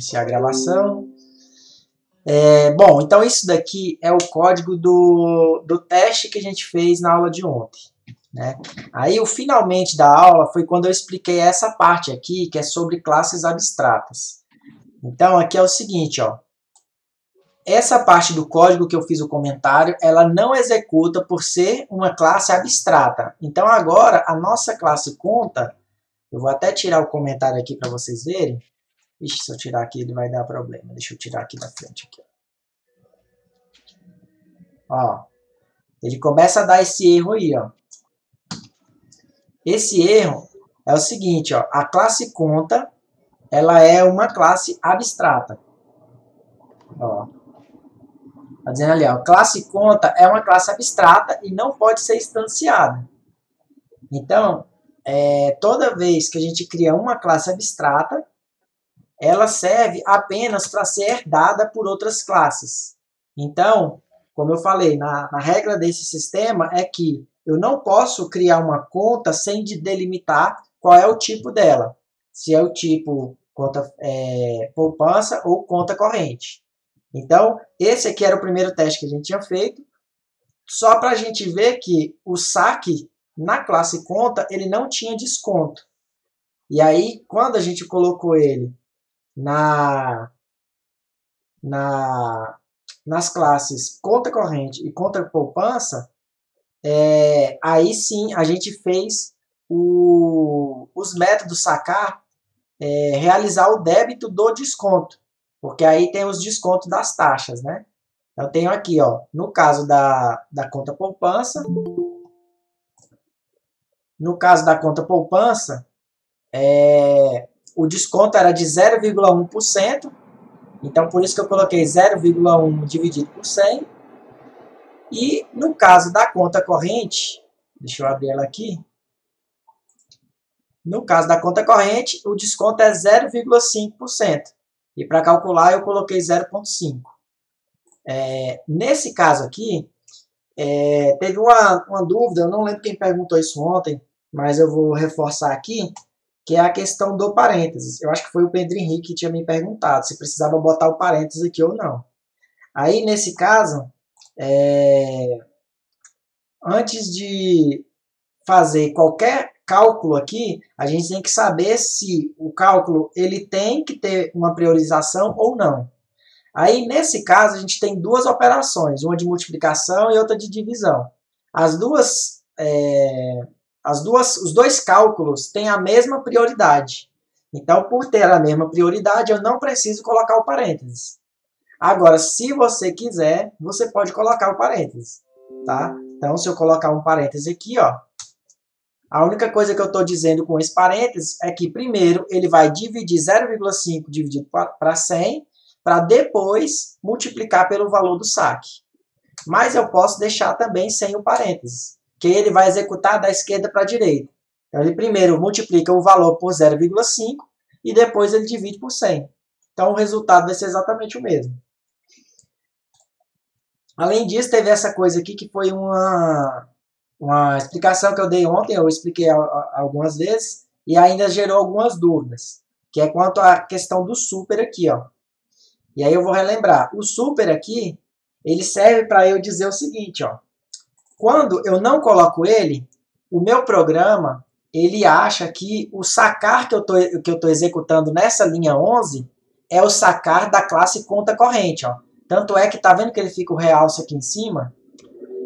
Iniciar a gravação. Bom, então isso daqui é o código do teste que a gente fez na aula de ontem, né? Aí o finalmente da aula foi quando eu expliquei essa parte aqui, que é sobre classes abstratas. Então aqui é o seguinte, ó. Essa parte do código que eu fiz o comentário, ela não executa por ser uma classe abstrata. Então agora a nossa classe conta, eu vou até tirar o comentário aqui para vocês verem. Ixi, se eu tirar aqui ele vai dar problema. Deixa eu tirar aqui da frente. Aqui. Ó, ele começa a dar esse erro aí. Ó. Esse erro é o seguinte, ó, a classe conta ela é uma classe abstrata. Ó, tá dizendo ali, ó, classe conta é uma classe abstrata e não pode ser instanciada. Então, toda vez que a gente cria uma classe abstrata, ela serve apenas para ser herdada por outras classes. Então, como eu falei, na regra desse sistema é que eu não posso criar uma conta sem delimitar qual é o tipo dela. Se é o tipo conta poupança ou conta corrente. Então, esse aqui era o primeiro teste que a gente tinha feito, só para a gente ver que o saque na classe conta, ele não tinha desconto. E aí, quando a gente colocou ele nas classes conta corrente e conta poupança, aí sim a gente fez os métodos sacar realizar o débito do desconto, porque aí tem os descontos das taxas, né? Então tenho aqui, ó, no caso da conta poupança, o desconto era de 0,1%, então por isso que eu coloquei 0,1 dividido por 100. E no caso da conta corrente, deixa eu abrir ela aqui. No caso da conta corrente, o desconto é 0,5%. E para calcular eu coloquei 0,5%. Nesse caso aqui, teve uma dúvida, eu não lembro quem perguntou isso ontem, mas eu vou reforçar aqui, que é a questão do parênteses. Eu acho que foi o Pedro Henrique que tinha me perguntado se precisava botar o parênteses aqui ou não. Aí, nesse caso, antes de fazer qualquer cálculo aqui, a gente tem que saber se o cálculo ele tem que ter uma priorização ou não. Aí, nesse caso, a gente tem duas operações, uma de multiplicação e outra de divisão. Os dois cálculos têm a mesma prioridade. Então, por ter a mesma prioridade, eu não preciso colocar o parênteses. Agora, se você quiser, você pode colocar o parênteses. Tá? Então, se eu colocar um parênteses aqui, ó, a única coisa que eu estou dizendo com esse parênteses é que, primeiro, ele vai dividir 0,5 dividido para 100, para depois multiplicar pelo valor do saque. Mas eu posso deixar também sem o parênteses, que ele vai executar da esquerda para a direita. Então, ele primeiro multiplica o valor por 0,5 e depois ele divide por 100. Então, o resultado vai ser exatamente o mesmo. Além disso, teve essa coisa aqui que foi uma explicação que eu dei ontem, eu expliquei algumas vezes, e ainda gerou algumas dúvidas, que é quanto à questão do super aqui, ó. E aí eu vou relembrar. O super aqui, ele serve para eu dizer o seguinte, ó. Quando eu não coloco ele, o meu programa, ele acha que o sacar que eu tô executando nessa linha 11 é o sacar da classe conta corrente, ó. Tanto é que tá vendo que ele fica o realce aqui em cima?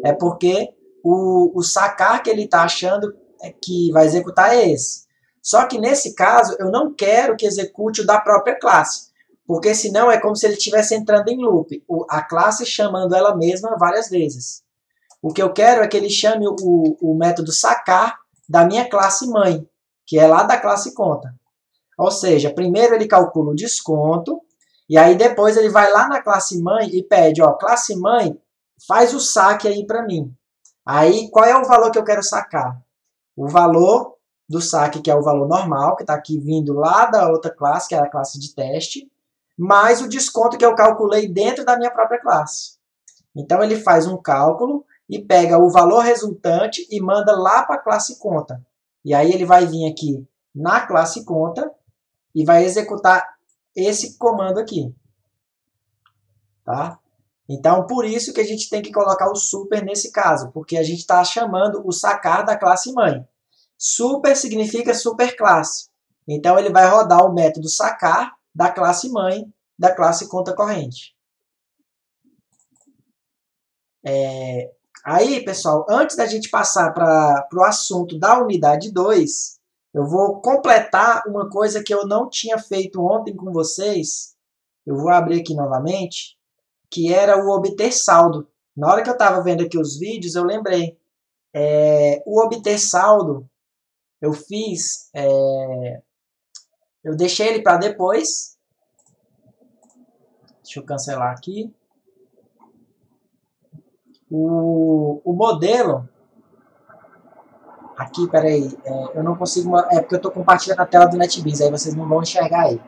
É porque o sacar que ele está achando que vai executar é esse. Só que nesse caso, eu não quero que execute o da própria classe, porque senão é como se ele estivesse entrando em loop, a classe chamando ela mesma várias vezes. O que eu quero é que ele chame o método sacar da minha classe mãe, que é lá da classe conta. Ou seja, primeiro ele calcula o desconto, e aí depois ele vai lá na classe mãe e pede, ó, classe mãe, faz o saque aí para mim. Aí, qual é o valor que eu quero sacar? O valor do saque, que é o valor normal, que está aqui vindo lá da outra classe, que é a classe de teste, mais o desconto que eu calculei dentro da minha própria classe. Então, ele faz um cálculo e pega o valor resultante e manda lá para a classe conta. E aí ele vai vir aqui na classe conta e vai executar esse comando aqui. Tá? Então, por isso que a gente tem que colocar o super nesse caso, porque a gente está chamando o sacar da classe mãe. Super significa superclasse. Então, ele vai rodar o método sacar da classe mãe da classe conta corrente. Aí, pessoal, antes da gente passar para o assunto da unidade 2, eu vou completar uma coisa que eu não tinha feito ontem com vocês. Eu vou abrir aqui novamente, que era o obter saldo. Na hora que eu estava vendo aqui os vídeos, eu lembrei. O obter saldo, eu fiz... eu deixei ele para depois. Deixa eu cancelar aqui. O modelo... Aqui, peraí, eu não consigo... É porque eu estou compartilhando a tela do NetBeans, aí vocês não vão enxergar aí.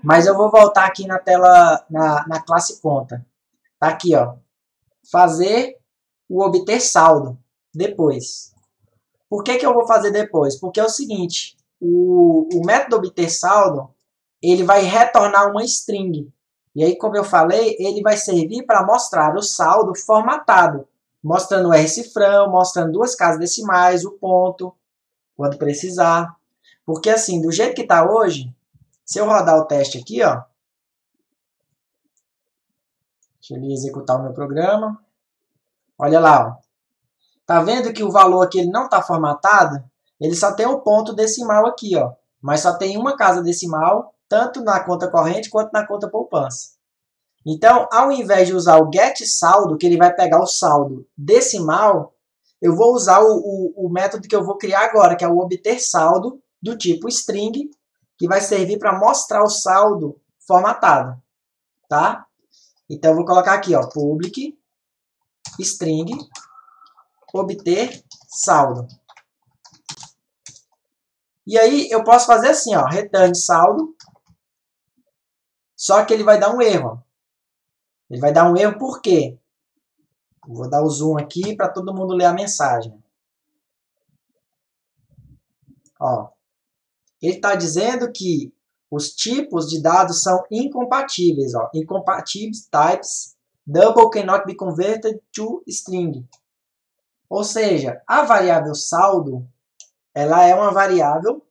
Mas eu vou voltar aqui na tela, na classe conta. Tá aqui, ó. Fazer o obter saldo depois. Por que eu vou fazer depois? Porque é o seguinte, o método obter saldo, ele vai retornar uma string. E aí, como eu falei, ele vai servir para mostrar o saldo formatado, mostrando o R-cifrão, mostrando duas casas decimais, o ponto, quando precisar. Porque assim, do jeito que está hoje, se eu rodar o teste aqui, ó, deixa eu executar o meu programa. Olha lá, ó. Tá vendo que o valor aqui ele não está formatado? Ele só tem um ponto decimal aqui, ó. Mas só tem uma casa decimal, tanto na conta corrente quanto na conta poupança. Então, ao invés de usar o getSaldo, que ele vai pegar o saldo decimal, eu vou usar o método que eu vou criar agora, que é o obter saldo do tipo string, que vai servir para mostrar o saldo formatado. Tá? Então, eu vou colocar aqui, ó, public string obter saldo. E aí eu posso fazer assim, ó, return saldo, só que ele vai dar um erro. Ele vai dar um erro por quê? Vou dar o zoom aqui para todo mundo ler a mensagem. Ó, ele está dizendo que os tipos de dados são incompatíveis. Ó, incompatible types, double cannot be converted to string. Ou seja, a variável saldo, ela é uma variável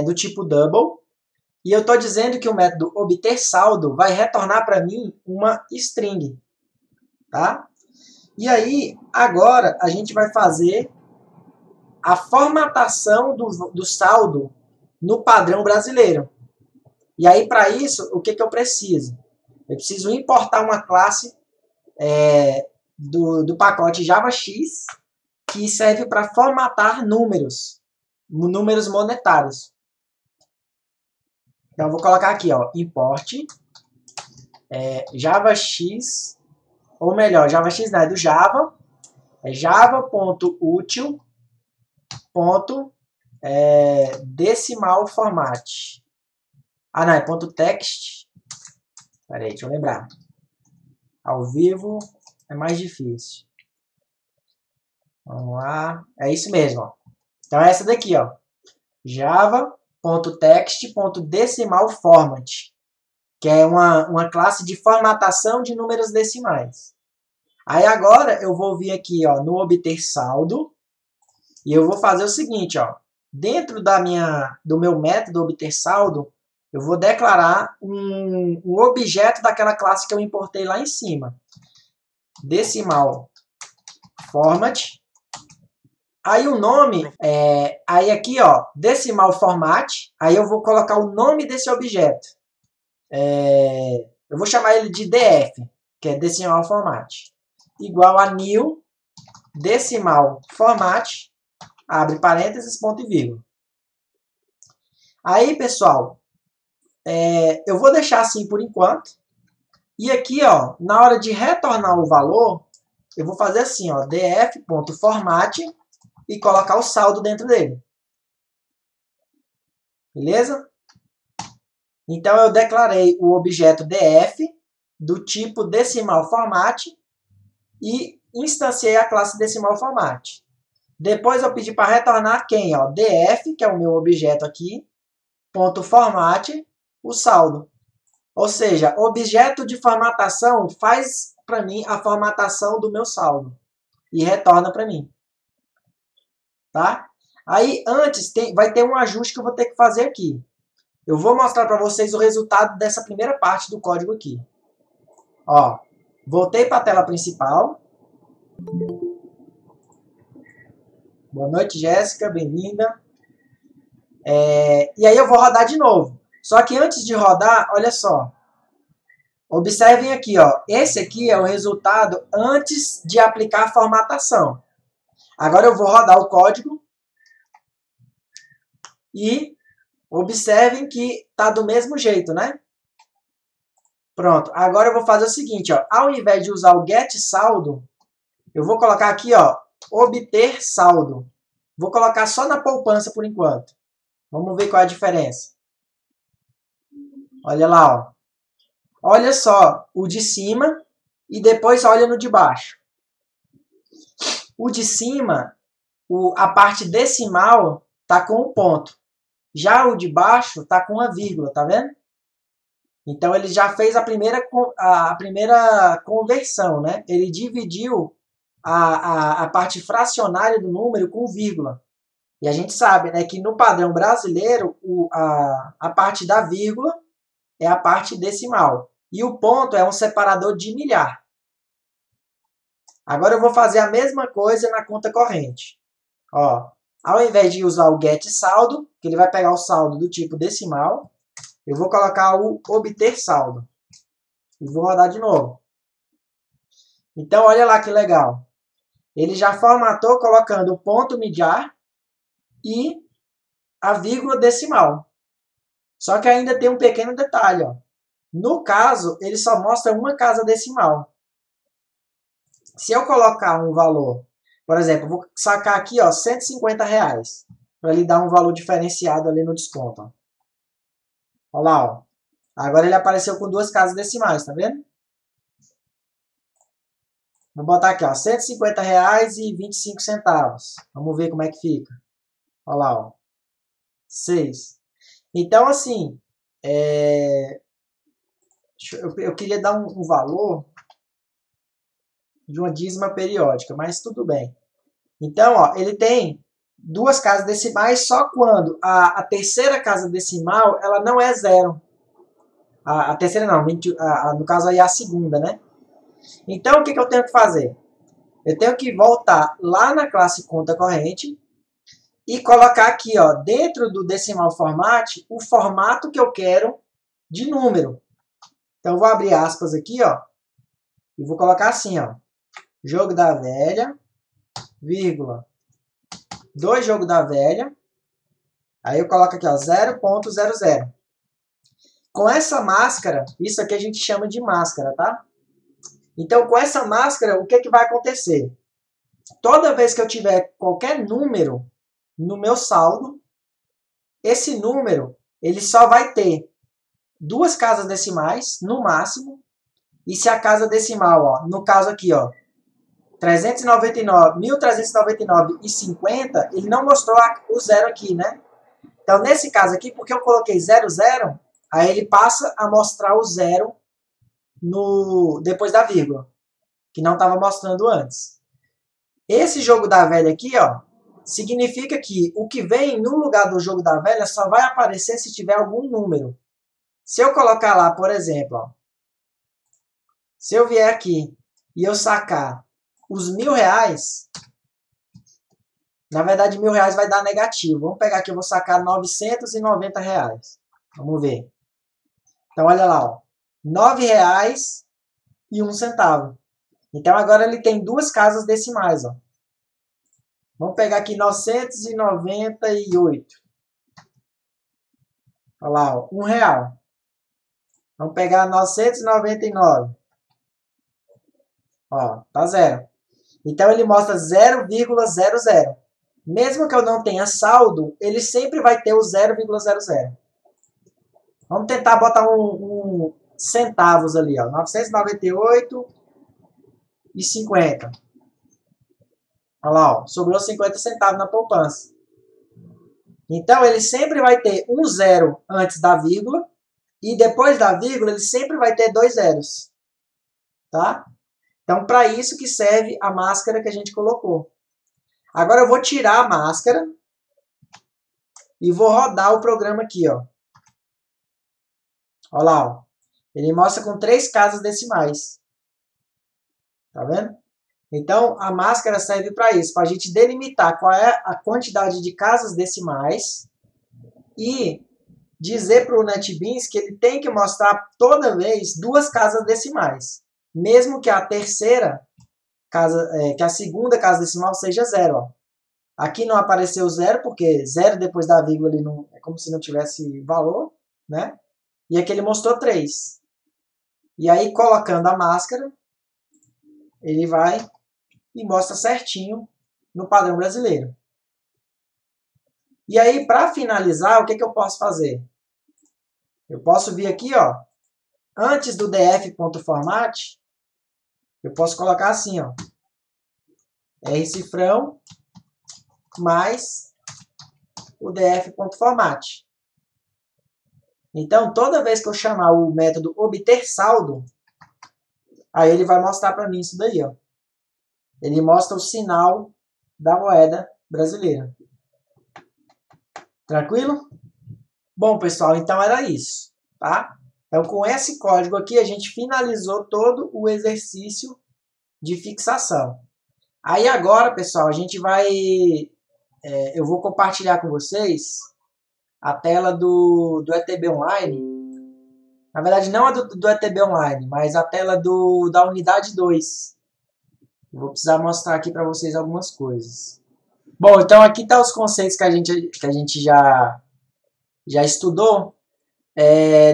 do tipo double, e eu estou dizendo que o método obter saldo vai retornar para mim uma string. Tá? E aí, agora, a gente vai fazer a formatação do saldo no padrão brasileiro. E aí, para isso, o que eu preciso? Eu preciso importar uma classe do pacote JavaX que serve para formatar números monetários. Então, eu vou colocar aqui, ó, import JavaX, ou melhor, JavaX não é do Java, é java.util.decimal format. Ah, não, é .text. Peraí, deixa eu lembrar. Ao vivo é mais difícil. Vamos lá. É isso mesmo, ó. Então é essa daqui, ó. java.text.decimal format, que é uma classe de formatação de números decimais. Aí agora eu vou vir aqui, ó, no obter saldo, e eu vou fazer o seguinte, ó. Dentro do meu método obter saldo, eu vou declarar um objeto daquela classe que eu importei lá em cima. Decimal format. Aí o nome, aí aqui, ó, decimal format, aí eu vou colocar o nome desse objeto. Eu vou chamar ele de DF, que é decimal format. Igual a new decimal format, abre parênteses, ponto e vírgula. Aí, pessoal, eu vou deixar assim por enquanto. E aqui, ó, na hora de retornar o valor, eu vou fazer assim, ó, df.format e colocar o saldo dentro dele. Beleza? Então, eu declarei o objeto df do tipo decimal format e instanciei a classe decimal format. Depois eu pedi para retornar quem? Ó, df, que é o meu objeto aqui, ponto format, o saldo. Ou seja, objeto de formatação faz para mim a formatação do meu saldo e retorna para mim. Tá? Aí antes vai ter um ajuste que eu vou ter que fazer aqui. Eu vou mostrar para vocês o resultado dessa primeira parte do código aqui. Ó, voltei para a tela principal. Boa noite, Jéssica, bem-vinda. E aí eu vou rodar de novo. Só que antes de rodar, olha só. Observem aqui, ó. Esse aqui é o resultado antes de aplicar a formatação. Agora eu vou rodar o código. E observem que tá do mesmo jeito, né? Pronto. Agora eu vou fazer o seguinte, ó. Ao invés de usar o get saldo, eu vou colocar aqui, ó, obter saldo. Vou colocar só na poupança por enquanto. Vamos ver qual é a diferença. Olha lá, ó. Olha só o de cima e depois olha no de baixo. O de cima, a parte decimal tá com o ponto. Já o de baixo tá com a vírgula, tá vendo? Então ele já fez a primeira conversão, né? Ele dividiu a parte fracionária do número com vírgula. E a gente sabe, né, que no padrão brasileiro a parte da vírgula é a parte decimal. E o ponto é um separador de milhar. Agora eu vou fazer a mesma coisa na conta corrente. Ó, ao invés de usar o get saldo, que ele vai pegar o saldo do tipo decimal, eu vou colocar o obter saldo. E vou rodar de novo. Então, olha lá que legal. Ele já formatou colocando o ponto milhar e a vírgula decimal. Só que ainda tem um pequeno detalhe, ó. No caso, ele só mostra uma casa decimal. Se eu colocar um valor, por exemplo, vou sacar aqui, ó, R$150, para ele dar um valor diferenciado ali no desconto. Ó. Olha lá, ó. Agora ele apareceu com duas casas decimais, tá vendo? Vou botar aqui, ó, R$150,25. Vamos ver como é que fica. Olha lá, ó. 6. Então, assim, eu queria dar um valor de uma dízima periódica, mas tudo bem. Então, ó, ele tem duas casas decimais só quando a terceira casa decimal ela não é zero. A terceira não, no caso aí é a segunda, né? Então, o que eu tenho que fazer? Eu tenho que voltar lá na classe conta corrente e colocar aqui, ó, dentro do decimal format, o formato que eu quero de número. Então, eu vou abrir aspas aqui, ó, e vou colocar assim, ó, jogo da velha, vírgula, 2 jogo da velha, aí eu coloco aqui, ó, 0.00. Com essa máscara, isso aqui a gente chama de máscara, tá? Então, com essa máscara, o que vai acontecer? Toda vez que eu tiver qualquer número no meu saldo, esse número ele só vai ter duas casas decimais, no máximo, e se a casa decimal, ó, no caso aqui, ó, 1.399,50, ele não mostrou o zero aqui, né? Então, nesse caso aqui, porque eu coloquei 00, aí ele passa a mostrar o zero depois da vírgula, que não estava mostrando antes. Esse jogo da velha aqui, ó, significa que o que vem no lugar do jogo da velha só vai aparecer se tiver algum número. Se eu colocar lá, por exemplo, ó, se eu vier aqui e eu sacar os R$1.000, na verdade R$1.000 vai dar negativo. Vamos pegar aqui, eu vou sacar R$990. Vamos ver. Então, olha lá, ó, R$9,01. Então, agora ele tem duas casas decimais, ó. Vamos pegar aqui 998. Olha lá, ó, R$1. Vamos pegar 999. Ó, tá zero. Então, ele mostra 0,00. Mesmo que eu não tenha saldo, ele sempre vai ter o 0,00. Vamos tentar botar um centavos ali, ó. 998,50. Olha lá, ó, sobrou 50 centavos na poupança. Então, ele sempre vai ter um zero antes da vírgula E depois da vírgula, ele sempre vai ter 2 zeros. Tá? Então, para isso que serve a máscara que a gente colocou. Agora eu vou tirar a máscara e vou rodar o programa aqui, ó. Olha lá, ó. Ele mostra com 3 casas decimais. Tá vendo? Então, a máscara serve para isso, para a gente delimitar qual é a quantidade de casas decimais e dizer para o NetBeans que ele tem que mostrar toda vez 2 casas decimais, mesmo que a terceira casa, que a segunda casa decimal seja 0. Ó. Aqui não apareceu 0, porque 0 depois da vírgula ele não, é como se não tivesse valor, né? E aqui ele mostrou 3. E aí, colocando a máscara, ele vai e mostra certinho no padrão brasileiro. E aí, para finalizar, o que eu posso fazer? Eu posso vir aqui, ó, antes do df.format, eu posso colocar assim, ó, rcifrão mais o df.format. Então, toda vez que eu chamar o método obter saldo, aí ele vai mostrar para mim isso daí, ó. Ele mostra o sinal da moeda brasileira. Tranquilo? Bom, pessoal, então era isso, tá? Então, com esse código aqui, a gente finalizou todo o exercício de fixação. Aí agora, pessoal, a gente vai... eu vou compartilhar com vocês a tela do ETB Online. Na verdade, não a do ETB Online, mas a tela da unidade 2. Eu vou precisar mostrar aqui para vocês algumas coisas. Bom, então aqui estão os conceitos que a gente já estudou.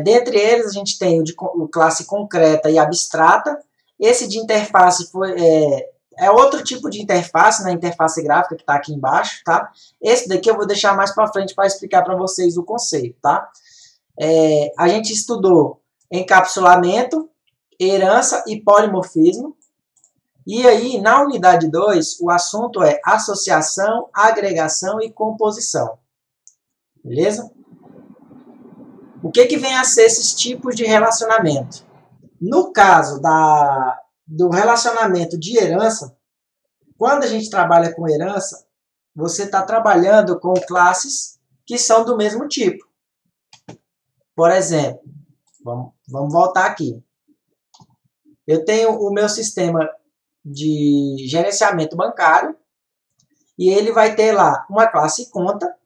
Dentre eles, a gente tem o classe concreta e abstrata. Esse de interface é outro tipo de interface, na interface gráfica que está aqui embaixo, tá? Esse daqui eu vou deixar mais para frente para explicar para vocês o conceito, tá? A gente estudou encapsulamento, herança e polimorfismo. E aí, na unidade 2, o assunto é associação, agregação e composição. Beleza? O que vem a ser esses tipos de relacionamento? No caso do relacionamento de herança, quando a gente trabalha com herança, você está trabalhando com classes que são do mesmo tipo. Por exemplo, vamos voltar aqui. Eu tenho o meu sistema de gerenciamento bancário e ele vai ter lá uma classe conta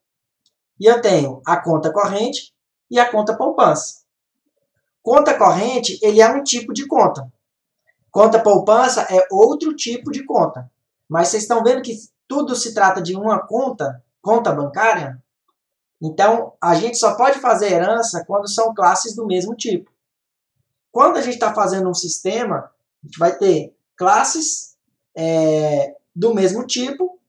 e eu tenho a conta corrente e a conta poupança. Conta corrente, ele é um tipo de conta. Conta poupança é outro tipo de conta. Mas vocês estão vendo que tudo se trata de uma conta bancária? Então, a gente só pode fazer herança quando são classes do mesmo tipo. Quando a gente está fazendo um sistema, a gente vai ter classes do mesmo tipo,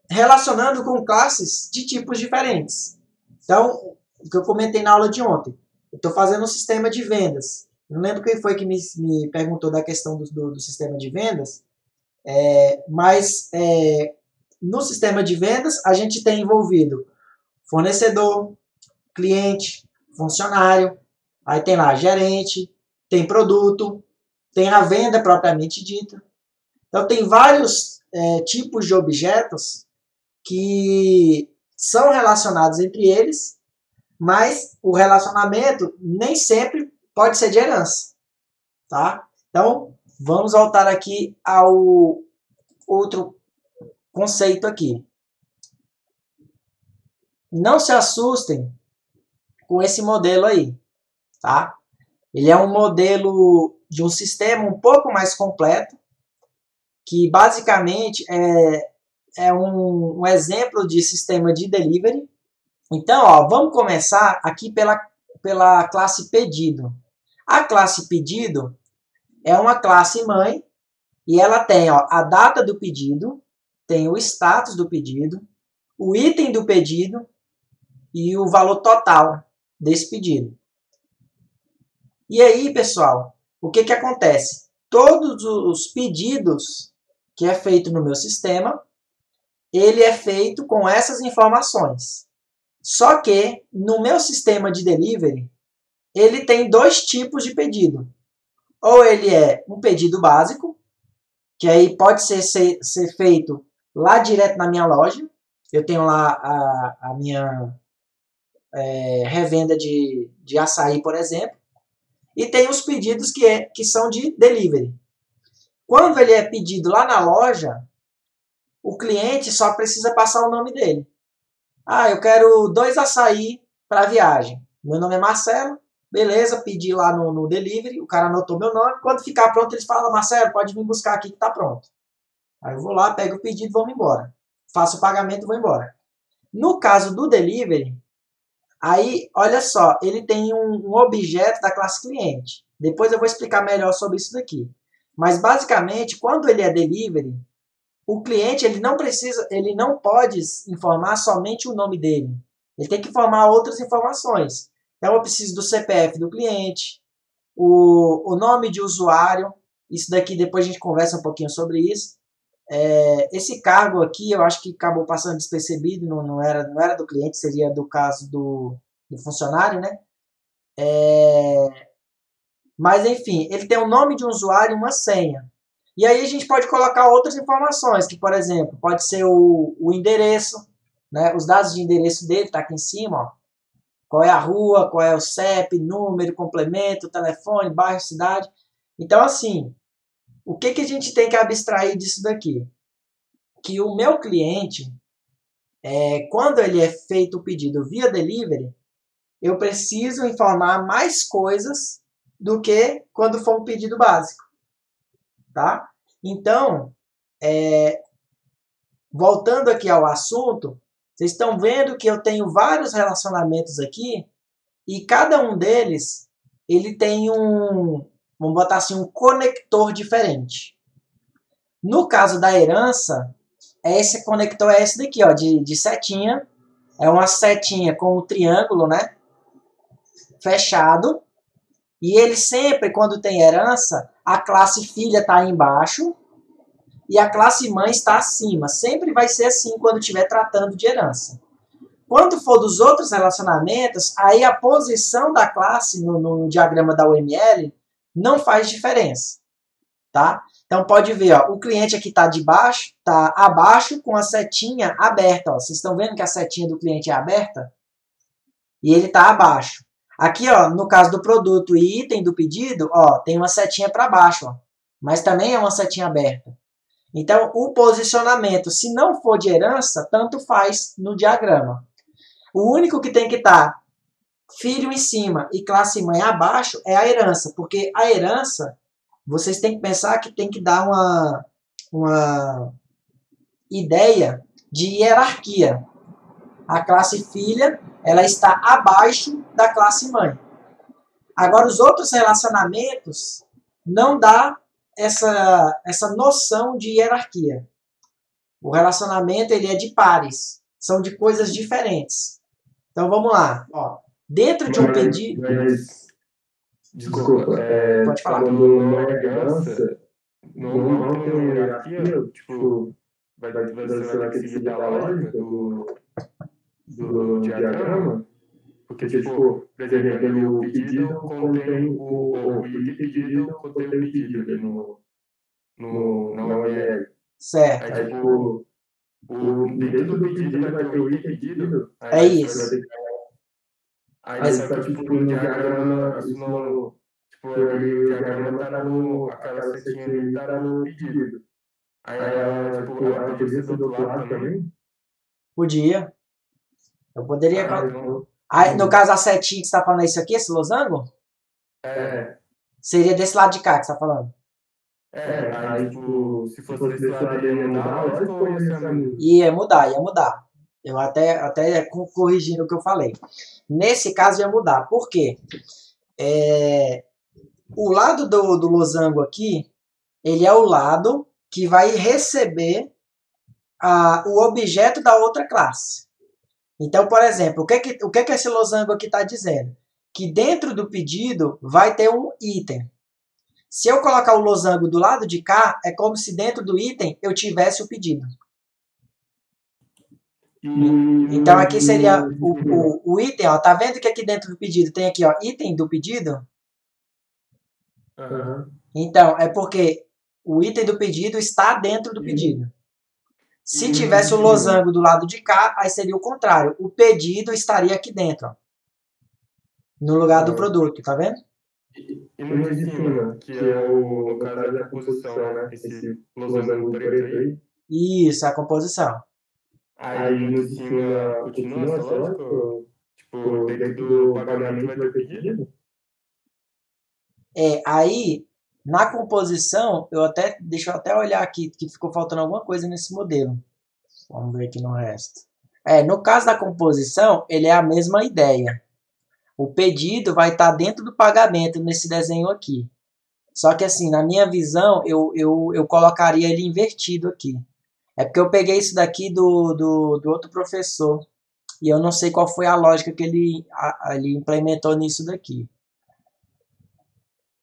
relacionando com classes de tipos diferentes. Então, o que eu comentei na aula de ontem, eu estou fazendo um sistema de vendas. Não lembro quem foi que me perguntou da questão do sistema de vendas, mas no sistema de vendas a gente tem envolvido fornecedor, cliente, funcionário, aí tem lá gerente, tem produto, tem a venda propriamente dita. Então tem vários tipos de objetos que são relacionados entre eles, mas o relacionamento nem sempre pode ser de herança, tá? Então, vamos voltar aqui ao outro conceito aqui. Não se assustem com esse modelo aí, tá? Ele é um modelo de um sistema um pouco mais completo, que basicamente é um exemplo de sistema de delivery. Então, ó, vamos começar aqui pela classe pedido. A classe pedido é uma classe mãe e ela tem a data do pedido, tem o status do pedido, o item do pedido e o valor total desse pedido. E aí, pessoal, o que acontece? Todos os pedidos que é feito no meu sistema, ele é feito com essas informações. Só que no meu sistema de delivery, ele tem dois tipos de pedido. Ou ele é um pedido básico, que aí pode ser feito lá direto na minha loja. Eu tenho lá a minha revenda de açaí, por exemplo. E tem os pedidos que são de delivery. Quando ele é pedido lá na loja, o cliente só precisa passar o nome dele. Ah, eu quero 2 açaí para viagem. Meu nome é Marcelo. Beleza, pedi lá no delivery, o cara anotou meu nome. Quando ficar pronto, eles falam: Marcelo, pode me buscar aqui que tá pronto. Aí eu vou lá, pego o pedido e vou embora. Faço o pagamento e vou embora. No caso do delivery, aí, olha só, ele tem um objeto da classe cliente. Depois eu vou explicar melhor sobre isso daqui. Mas basicamente, quando ele é delivery, o cliente ele não pode informar somente o nome dele. Ele tem que informar outras informações. Então eu preciso do CPF do cliente, o nome de usuário. Isso daqui depois a gente conversa um pouquinho sobre isso. Esse cargo aqui eu acho que acabou passando despercebido, não era do cliente, seria do caso do funcionário, né? Mas enfim, ele tem o nome de um usuário e uma senha. E aí a gente pode colocar outras informações, que por exemplo, pode ser o endereço, né? Os dados de endereço dele, tá aqui em cima, ó. Qual é a rua, qual é o CEP, número, complemento, telefone, bairro, cidade. Então assim, o que a gente tem que abstrair disso daqui? Que o meu cliente, quando ele é feito o pedido via delivery, eu preciso informar mais coisas do que quando for um pedido básico. Tá? Então, voltando aqui ao assunto, vocês estão vendo que eu tenho vários relacionamentos aqui e cada um deles ele tem vamos botar assim, um conector diferente. No caso da herança, esse conector é esse daqui, ó, de setinha. É uma setinha com o triângulo, né? Fechado. E ele sempre, quando tem herança, a classe filha está embaixo e a classe mãe está acima. Sempre vai ser assim quando estiver tratando de herança. Quando for dos outros relacionamentos, aí a posição da classe no diagrama da UML não faz diferença. Tá? Então pode ver, ó, o cliente aqui está abaixo com a setinha aberta. Ó. Vocês estão vendo que a setinha do cliente é aberta? E ele está abaixo. Aqui, ó, no caso do produto e item do pedido, ó, tem uma setinha para baixo, ó, mas também é uma setinha aberta. Então, o posicionamento, se não for de herança, tanto faz no diagrama. O único que tem que estar filho em cima e classe mãe abaixo é a herança, porque a herança, vocês têm que pensar que tem que dar uma ideia de hierarquia. A classe filha, ela está abaixo da classe mãe. Agora, os outros relacionamentos não dá essa noção de hierarquia. O relacionamento ele é de pares, são de coisas diferentes. Então, vamos lá. Ó, dentro de um pedido... Desculpa, pode falar. Quando não é herança, não tem uma hierarquia, tipo, você vai ter que seguir a lógica do diagrama, porque, tipo, por exemplo, o pedido contém o item pedido contém o pedido ali na URL. Certo. Aí, tipo, dentro do pedido vai ter o item pedido. É isso. Aí, só que, tipo, no diagrama, isso não... Tipo, ali o diagrama tá aquela setinha ali tá no pedido. Aí ela, tipo, ela podia ser do outro lado também? Podia. Eu poderia... Então... Aí, no caso, a setinha que você está falando é isso aqui, esse losango? Seria desse lado de cá que você está falando? Aí, tipo, se fosse desse lado ia mudar, lógico, ou ia ser a mesma? Ia mudar. Eu até corrigindo o que eu falei. Nesse caso ia mudar. Por quê? O lado do losango aqui, ele é o lado que vai receber o objeto da outra classe. Então, por exemplo, o que esse losango aqui está dizendo? Que dentro do pedido vai ter um item. Se eu colocar o losango do lado de cá, é como se dentro do item eu tivesse o pedido. Então aqui seria o item, ó, tá vendo que aqui dentro do pedido tem aqui, ó, item do pedido? Então, é porque o item do pedido está dentro do pedido. Se tivesse o losango do lado de cá, aí seria o contrário. O pedido estaria aqui dentro, ó, no lugar do produto, tá vendo? E no de cima, que é o, no caso, é a composição, né? Esse losango preto aí. Isso, é a composição. Aí no de cima continua essa lógica? Tipo, dentro do pagamento vai ter pedido? Aí, na composição, deixa eu até olhar aqui, que ficou faltando alguma coisa nesse modelo. Vamos ver aqui no resto. No caso da composição, ele é a mesma ideia. O pedido vai estar dentro do pagamento nesse desenho aqui. Só que assim, na minha visão, eu colocaria ele invertido aqui. É porque eu peguei isso daqui do outro professor. E eu não sei qual foi a lógica que ele implementou nisso daqui.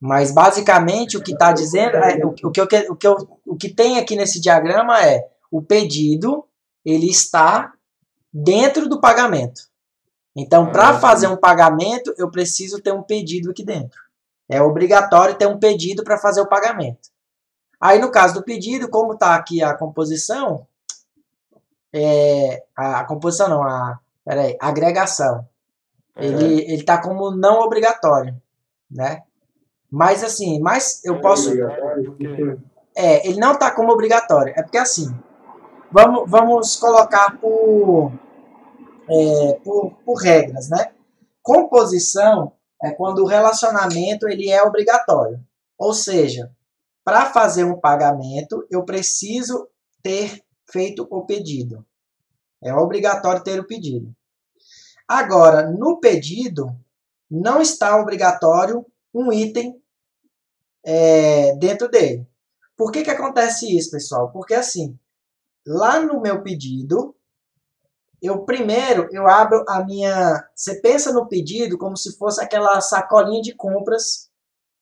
Mas basicamente o que está dizendo, o que tem aqui nesse diagrama é o pedido, ele está dentro do pagamento. Então, para fazer um pagamento, eu preciso ter um pedido aqui dentro. É obrigatório ter um pedido para fazer o pagamento. Aí, no caso do pedido, como está aqui a composição, a composição não, a agregação. Ele está como não obrigatório, né? Mas assim, eu posso... ele não está como obrigatório. É porque assim, vamos colocar por regras, né? Composição é quando o relacionamento ele é obrigatório. Ou seja, para fazer um pagamento, eu preciso ter feito o pedido. É obrigatório ter o pedido. Agora, no pedido, não está obrigatório um item dentro dele. Por que acontece isso, pessoal? Porque assim, lá no meu pedido, primeiro eu abro a minha... Você pensa no pedido como se fosse aquela sacolinha de compras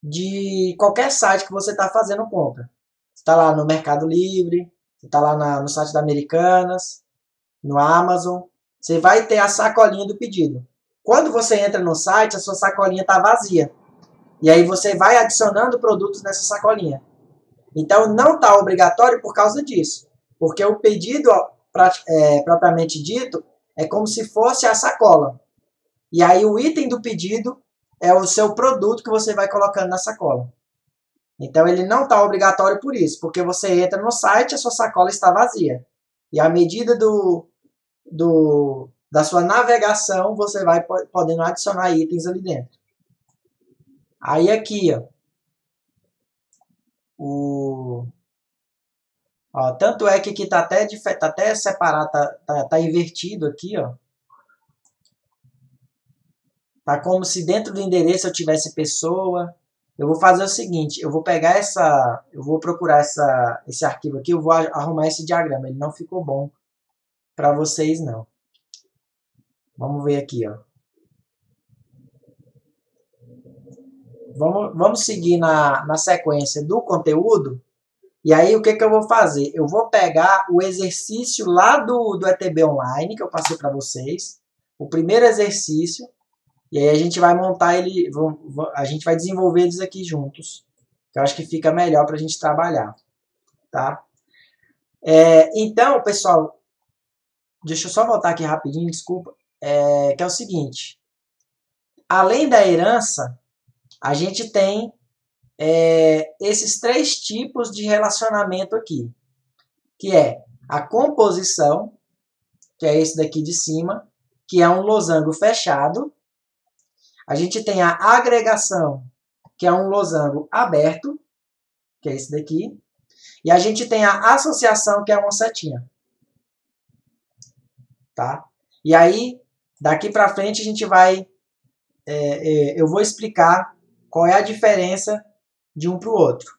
de qualquer site que você está fazendo compra. Você está lá no Mercado Livre, você está lá no site da Americanas, no Amazon. Você vai ter a sacolinha do pedido. Quando você entra no site, a sua sacolinha está vazia. E aí você vai adicionando produtos nessa sacolinha. Então não está obrigatório por causa disso. Porque o pedido, propriamente dito, é como se fosse a sacola. E aí o item do pedido é o seu produto que você vai colocando na sacola. Então ele não está obrigatório por isso. Porque você entra no site, a sua sacola está vazia. E à medida da sua navegação, você vai podendo adicionar itens ali dentro. Aí aqui, tanto é que aqui tá até separado, tá invertido aqui, ó. Tá como se dentro do endereço eu tivesse pessoa. Eu vou fazer o seguinte, eu vou pegar eu vou procurar esse arquivo aqui, eu vou arrumar esse diagrama, ele não ficou bom para vocês não. Vamos ver aqui, ó. Vamos seguir na sequência do conteúdo. E aí, o que eu vou fazer? Eu vou pegar o exercício lá do ETB Online, que eu passei para vocês. O primeiro exercício. E aí, a gente vai montar ele, a gente vai desenvolver eles aqui juntos. Que eu acho que fica melhor para a gente trabalhar. Tá? Então, pessoal, deixa eu só voltar aqui rapidinho, desculpa. Que é o seguinte. Além da herança, a gente tem esses 3 tipos de relacionamento aqui, que é a composição, que é esse daqui de cima, que é um losango fechado. A gente tem a agregação, que é um losango aberto, que é esse daqui. E a gente tem a associação, que é uma setinha. Tá? E aí, daqui para frente, a gente vai... eu vou explicar qual é a diferença de um para o outro.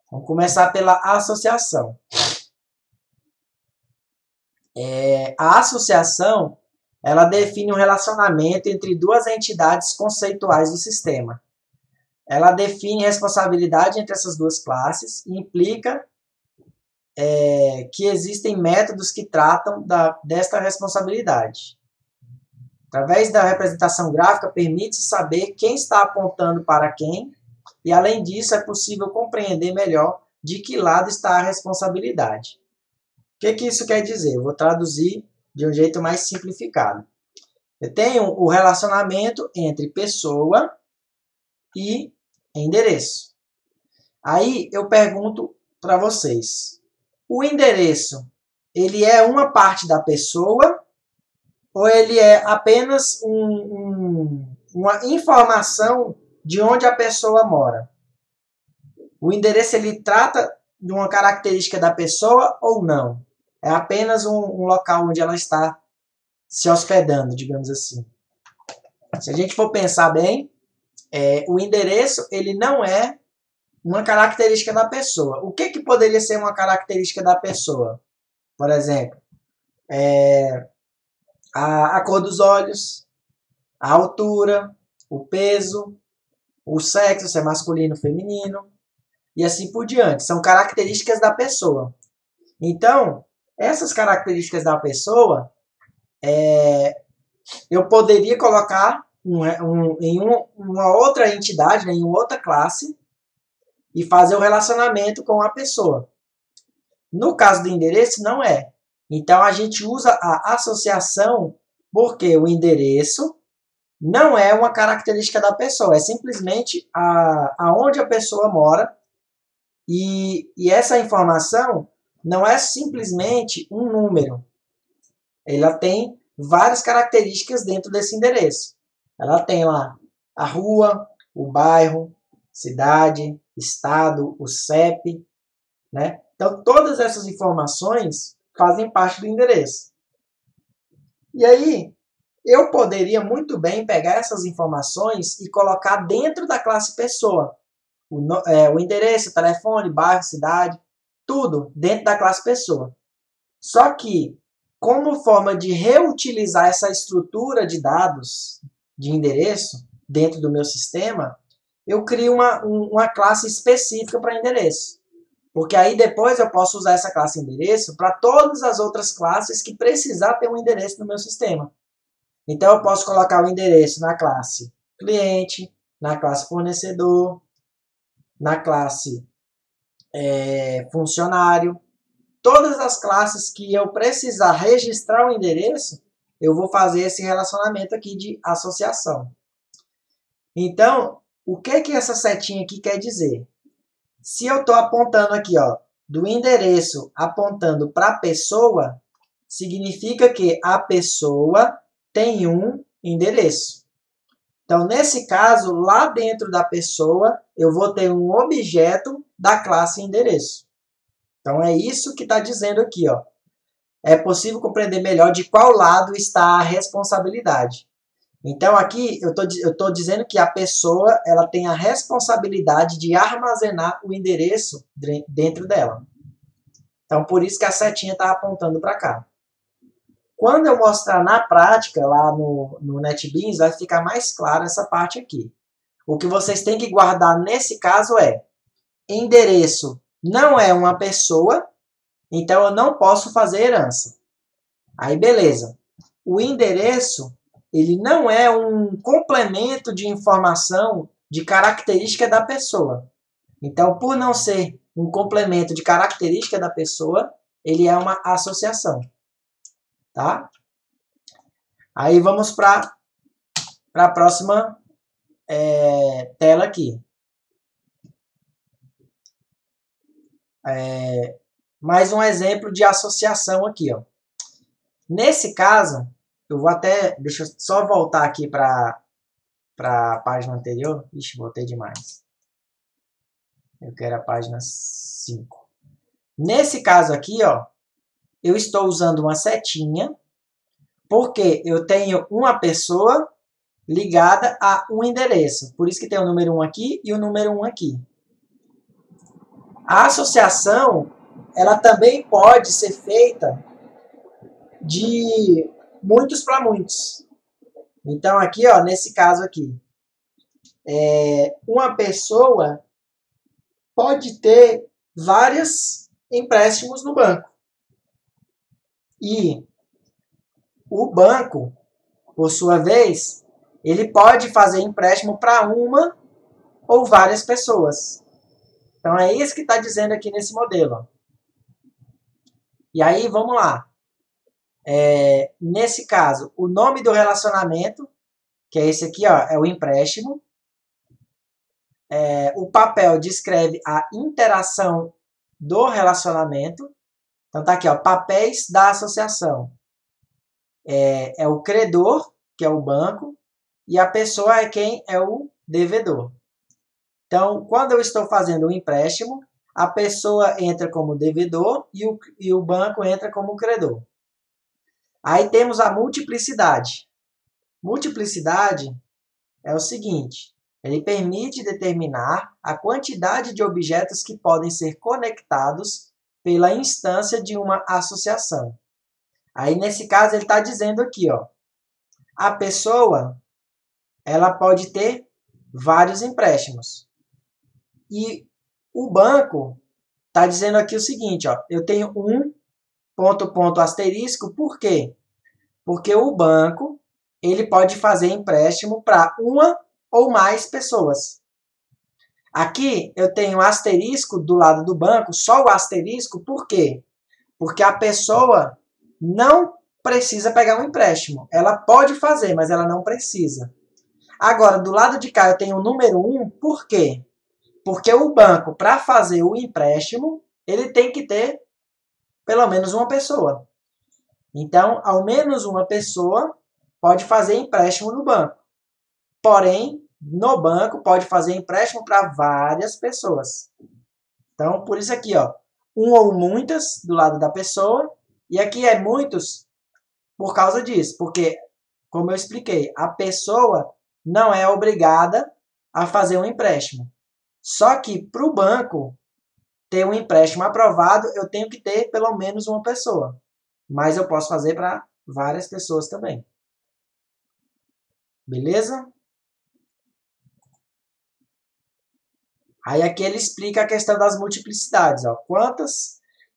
Vamos começar pela associação. A associação, ela define um relacionamento entre 2 entidades conceituais do sistema. Ela define responsabilidade entre essas 2 classes e implica que existem métodos que tratam desta responsabilidade. Através da representação gráfica, permite saber quem está apontando para quem, e além disso, é possível compreender melhor de que lado está a responsabilidade. O que isso quer dizer? Eu vou traduzir de um jeito mais simplificado. Eu tenho o relacionamento entre pessoa e endereço. Aí eu pergunto para vocês, o endereço, ele é uma parte da pessoa ou ele é apenas uma informação de onde a pessoa mora? O endereço, ele trata de uma característica da pessoa ou não? É apenas um local onde ela está se hospedando, digamos assim. Se a gente for pensar bem, o endereço, ele não é uma característica da pessoa. O que poderia ser uma característica da pessoa? Por exemplo, a cor dos olhos, a altura, o peso, o sexo, se é masculino ou feminino, e assim por diante. São características da pessoa. Então, essas características da pessoa, eu poderia colocar em uma outra entidade, em outra classe, e fazer o relacionamento com a pessoa. No caso do endereço, não é. Então, a gente usa a associação porque o endereço não é uma característica da pessoa, é simplesmente aonde a pessoa mora, e essa informação não é simplesmente um número. Ela tem várias características dentro desse endereço. Ela tem lá a rua, o bairro, cidade, estado, o CEP, né? Então, todas essas informações fazem parte do endereço. E aí, eu poderia muito bem pegar essas informações e colocar dentro da classe pessoa. O endereço, o telefone, bairro, cidade, tudo dentro da classe pessoa. Só que, como forma de reutilizar essa estrutura de dados de endereço dentro do meu sistema, eu crio uma classe específica para endereço. Porque aí depois eu posso usar essa classe endereço para todas as outras classes que precisar ter um endereço no meu sistema. Então eu posso colocar o endereço na classe cliente, na classe fornecedor, na classe funcionário. Todas as classes que eu precisar registrar o endereço, eu vou fazer esse relacionamento aqui de associação. Então, o que essa setinha aqui quer dizer? Se eu estou apontando aqui, ó, do endereço apontando para a pessoa, significa que a pessoa tem um endereço. Então, nesse caso, lá dentro da pessoa, eu vou ter um objeto da classe endereço. Então, é isso que está dizendo aqui, ó. É possível compreender melhor de qual lado está a responsabilidade. Então, aqui eu estou dizendo que a pessoa ela tem a responsabilidade de armazenar o endereço dentro dela. Então, por isso que a setinha está apontando para cá. Quando eu mostrar na prática, lá no NetBeans, vai ficar mais claro essa parte aqui. O que vocês têm que guardar nesse caso é endereço não é uma pessoa, então eu não posso fazer herança. Aí, beleza. O endereço, ele não é um complemento de informação de característica da pessoa. Então, por não ser um complemento de característica da pessoa, ele é uma associação. Tá? Aí vamos para a próxima tela aqui. Mais um exemplo de associação aqui, ó. Nesse caso, eu vou até... Deixa eu só voltar aqui para a página anterior. Ixi, voltei demais. Eu quero a página 5. Nesse caso aqui, ó, eu estou usando uma setinha porque eu tenho uma pessoa ligada a um endereço. Por isso que tem o número 1 aqui e o número 1 aqui. A associação, ela também pode ser feita de muitos para muitos. Então, aqui, ó, nesse caso aqui, uma pessoa pode ter várias empréstimos no banco. E o banco, por sua vez, ele pode fazer empréstimo para uma ou várias pessoas. Então é isso que está dizendo aqui nesse modelo. E aí, vamos lá. Nesse caso, o nome do relacionamento, que é esse aqui, ó, é o empréstimo. O papel descreve a interação do relacionamento. Então tá aqui, ó, papéis da associação. É o credor, que é o banco, e a pessoa é quem é o devedor. Então, quando eu estou fazendo um empréstimo, a pessoa entra como devedor e o banco entra como credor. Aí temos a multiplicidade. Multiplicidade é o seguinte: ele permite determinar a quantidade de objetos que podem ser conectados pela instância de uma associação. Aí, nesse caso, ele está dizendo aqui, ó, a pessoa ela pode ter vários empréstimos. E o banco está dizendo aqui o seguinte, ó, eu tenho ponto asterisco, por quê? Porque o banco ele pode fazer empréstimo para uma ou mais pessoas. Aqui eu tenho asterisco do lado do banco, só o asterisco, por quê? Porque a pessoa não precisa pegar um empréstimo. Ela pode fazer, mas ela não precisa. Agora, do lado de cá eu tenho o número 1, por quê? Porque o banco, para fazer o empréstimo, ele tem que ter pelo menos uma pessoa. Então, ao menos uma pessoa pode fazer empréstimo no banco. Porém, no banco pode fazer empréstimo para várias pessoas. Então, por isso aqui, ó, um ou muitas do lado da pessoa. E aqui é muitos por causa disso. Porque, como eu expliquei, a pessoa não é obrigada a fazer um empréstimo. Só que para o banco ter um empréstimo aprovado, eu tenho que ter pelo menos uma pessoa. Mas eu posso fazer para várias pessoas também. Beleza? Aí aqui ele explica a questão das multiplicidades. Ó.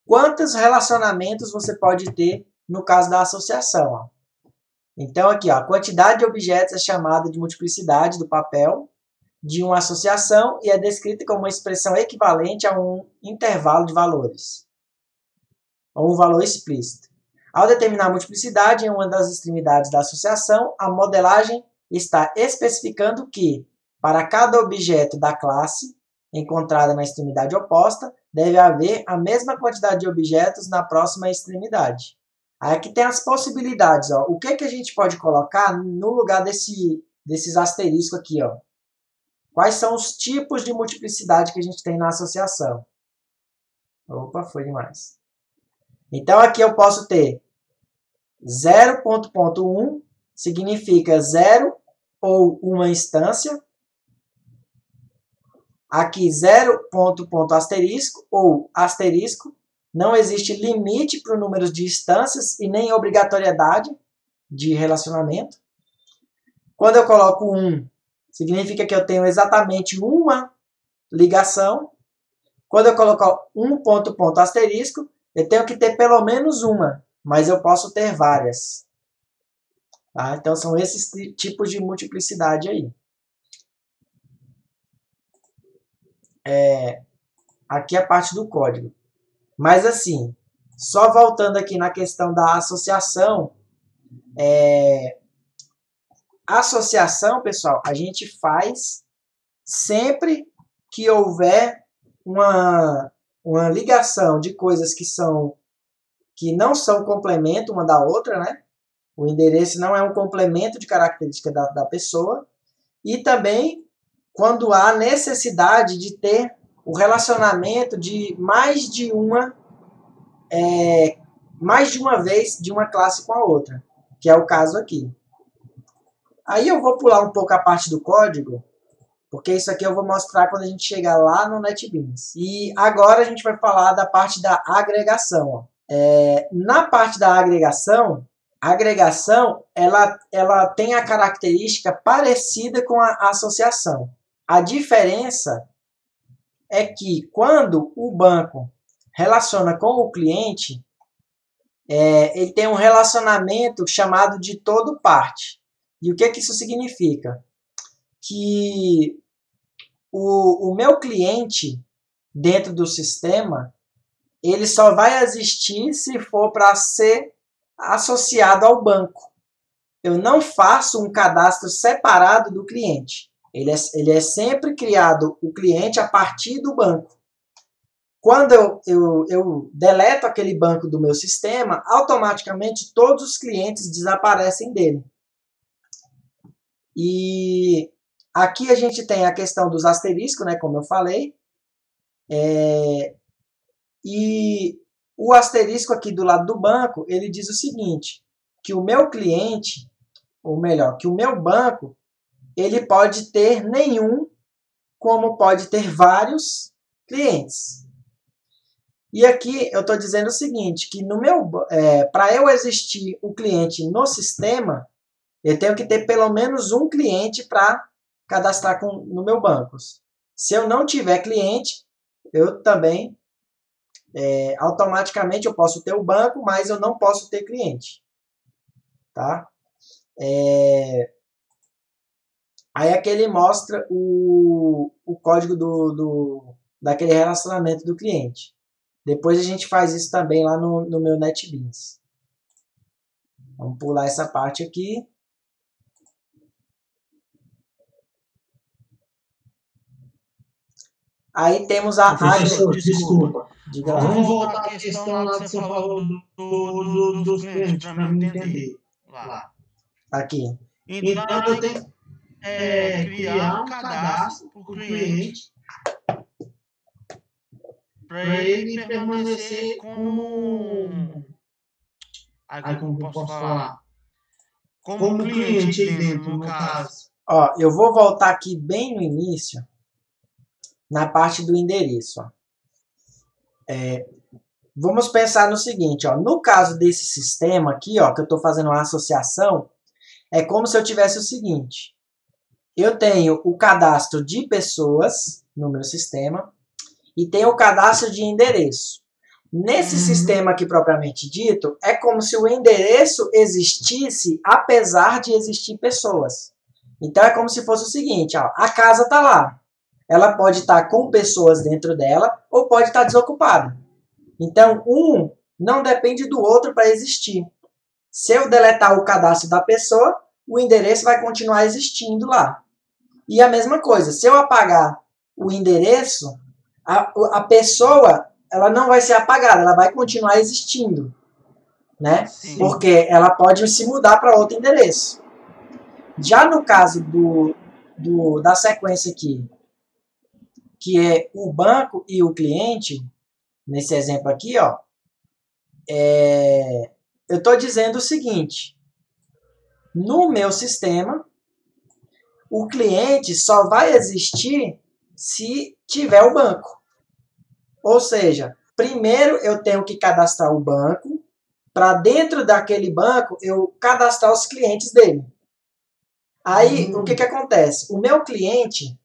Quantos relacionamentos você pode ter no caso da associação? Ó. Então aqui, ó, a quantidade de objetos é chamada de multiplicidade do papel de uma associação e é descrita como uma expressão equivalente a um intervalo de valores, ou um valor explícito. Ao determinar a multiplicidade em uma das extremidades da associação, a modelagem está especificando que, para cada objeto da classe encontrada na extremidade oposta, deve haver a mesma quantidade de objetos na próxima extremidade. Aí aqui tem as possibilidades. Ó. O que a gente pode colocar no lugar desses asteriscos aqui? Ó? Quais são os tipos de multiplicidade que a gente tem na associação? Opa, foi demais. Então, aqui eu posso ter 0.1 significa 0 ou uma instância. Aqui 0 asterisco ou asterisco. Não existe limite para o número de instâncias e nem obrigatoriedade de relacionamento. Quando eu coloco 1, significa que eu tenho exatamente uma ligação. Quando eu coloco ponto asterisco, eu tenho que ter pelo menos uma, mas eu posso ter várias. Tá? Então, são esses tipos de multiplicidade aí. Aqui é a parte do código. Mas, assim, só voltando aqui na questão da associação, associação, pessoal, a gente faz sempre que houver uma ligação de coisas que não são complemento uma da outra, né? O endereço não é um complemento de característica da pessoa. E também quando há necessidade de ter o relacionamento de mais de uma vez de uma classe com a outra, que é o caso aqui. Aí eu vou pular um pouco a parte do código, porque isso aqui eu vou mostrar quando a gente chegar lá no NetBeans. E agora a gente vai falar da parte da agregação. Ó. Na parte da agregação, ela tem a característica parecida com a associação. A diferença é que quando o banco relaciona com o cliente, ele tem um relacionamento chamado de todo parte. E o que isso significa? Que o meu cliente dentro do sistema, ele só vai existir se for para ser associado ao banco. Eu não faço um cadastro separado do cliente. Ele é sempre criado, o cliente, a partir do banco. Quando eu deleto aquele banco do meu sistema, automaticamente todos os clientes desaparecem dele. E aqui a gente tem a questão dos asteriscos, né, como eu falei. E o asterisco aqui do lado do banco, ele diz o seguinte, que o meu cliente, ou melhor, que o meu banco, ele pode ter nenhum, como pode ter vários clientes. E aqui eu estou dizendo o seguinte, que para eu existir o cliente no sistema, eu tenho que ter pelo menos um cliente para cadastrar no meu banco. Se eu não tiver cliente, eu também, automaticamente eu posso ter o banco, mas eu não posso ter cliente. Tá? Aí aqui ele mostra o código daquele relacionamento do cliente. Depois a gente faz isso também lá no meu NetBeans. Vamos pular essa parte aqui. Aí temos a Professor, desculpa. Diga lá. Vamos voltar à questão lá que você falou dos clientes, para mim entender. Lá. Aqui. Então eu tenho que criar um cadastro para o cliente para ele permanecer como... Aí como eu posso falar? Como cliente aí dentro, no caso. Ó, eu vou voltar aqui bem no início, na parte do endereço. Ó. Vamos pensar no seguinte, ó, no caso desse sistema aqui, ó, que eu estou fazendo uma associação, é como se eu tivesse o seguinte, eu tenho o cadastro de pessoas no meu sistema e tenho o cadastro de endereço. Nesse sistema aqui propriamente dito, é como se o endereço existisse apesar de existir pessoas. Então é como se fosse o seguinte, ó, a casa está lá. Ela pode estar com pessoas dentro dela ou pode estar desocupada. Então, um não depende do outro para existir. Se eu deletar o cadastro da pessoa, o endereço vai continuar existindo lá. E a mesma coisa, se eu apagar o endereço, a pessoa ela não vai ser apagada, ela vai continuar existindo. Né? Porque ela pode se mudar para outro endereço. Já no caso da sequência aqui, que é o banco e o cliente, nesse exemplo aqui, ó, eu estou dizendo o seguinte, no meu sistema, o cliente só vai existir se tiver o banco. Ou seja, primeiro eu tenho que cadastrar o banco, para dentro daquele banco eu cadastrar os clientes dele. Aí, o que acontece? O meu cliente,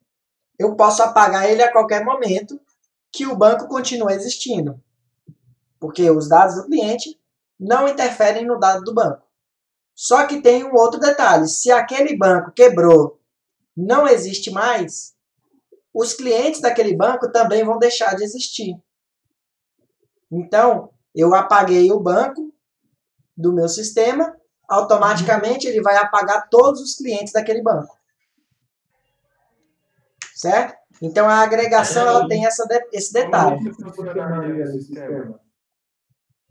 eu posso apagar ele a qualquer momento que o banco continue existindo. Porque os dados do cliente não interferem no dado do banco. Só que tem um outro detalhe. Se aquele banco quebrou, não existe mais, os clientes daquele banco também vão deixar de existir. Então, eu apaguei o banco do meu sistema, automaticamente ele vai apagar todos os clientes daquele banco. Certo? Então a agregação ela tem esse detalhe. Como funcionaria esse sistema?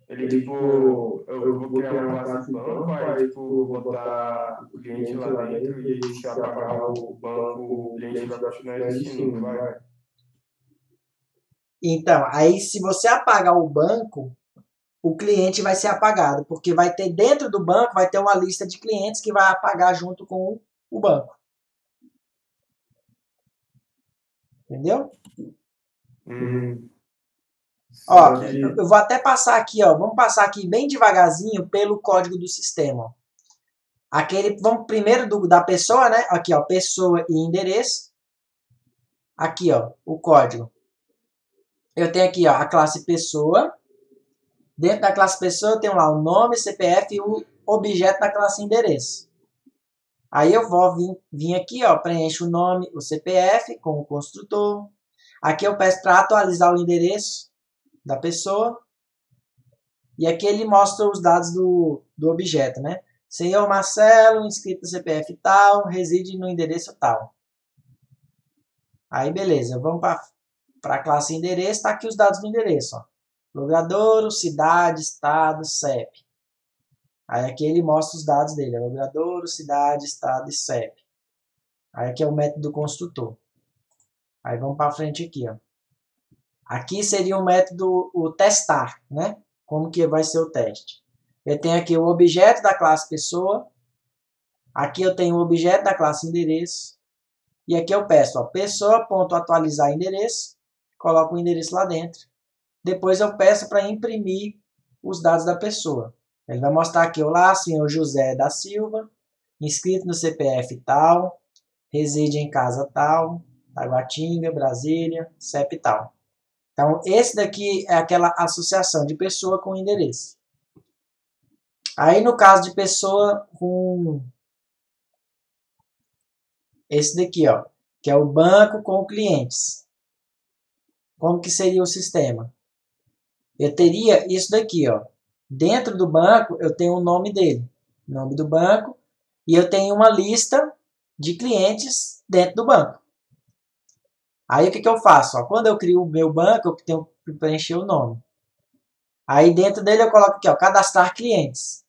Ele, tipo, eu vou criar uma classe banco, aí, tipo, botar o cliente lá dentro e aí, se apagar o banco, o cliente vai continuar existindo, vai? Então, aí se você apagar o banco, o cliente vai ser apagado, porque vai ter dentro do banco, vai ter uma lista de clientes que vai apagar junto com o banco. Entendeu? Ó, eu vou até passar aqui, ó. Vamos passar aqui bem devagarzinho pelo código do sistema. Vamos primeiro da pessoa, né? Aqui, ó, pessoa e endereço. Aqui, ó, o código. eu tenho aqui ó, a classe pessoa. Dentro da classe pessoa eu tenho lá o nome, CPF e o objeto da classe endereço. Aí eu vou vir aqui, ó, preencho o nome, o CPF com o construtor. Aqui eu peço para atualizar o endereço da pessoa. E aqui ele mostra os dados do objeto, né? Senhor Marcelo, inscrito no CPF tal, reside no endereço tal. Aí beleza, vamos para a classe endereço, está aqui os dados do endereço, ó. Logradouro, cidade, estado, CEP. Aí aqui ele mostra os dados dele, logradouro, cidade, estado e CEP. Aí aqui é o método do construtor. Aí vamos para frente aqui, ó. Aqui seria o método, o testar, né? Como que vai ser o teste. Eu tenho aqui o objeto da classe pessoa. Aqui eu tenho o objeto da classe endereço. E aqui eu peço, ó, pessoa.atualizar endereço. Coloco o endereço lá dentro. Depois eu peço para imprimir os dados da pessoa. Ele vai mostrar aqui, olá, senhor José da Silva, inscrito no CPF tal, reside em casa tal, Taguatinga, Brasília, CEP tal. Então, esse daqui é aquela associação de pessoa com endereço. Aí, no caso de pessoa com esse daqui, ó, que é o banco com clientes. Como que seria o sistema? Eu teria isso daqui, ó. Dentro do banco, eu tenho o nome dele, nome do banco, e eu tenho uma lista de clientes dentro do banco. Aí, o que eu faço? Ó, quando eu crio o meu banco, eu tenho que preencher o nome. Aí, dentro dele, eu coloco aqui, ó, cadastrar clientes.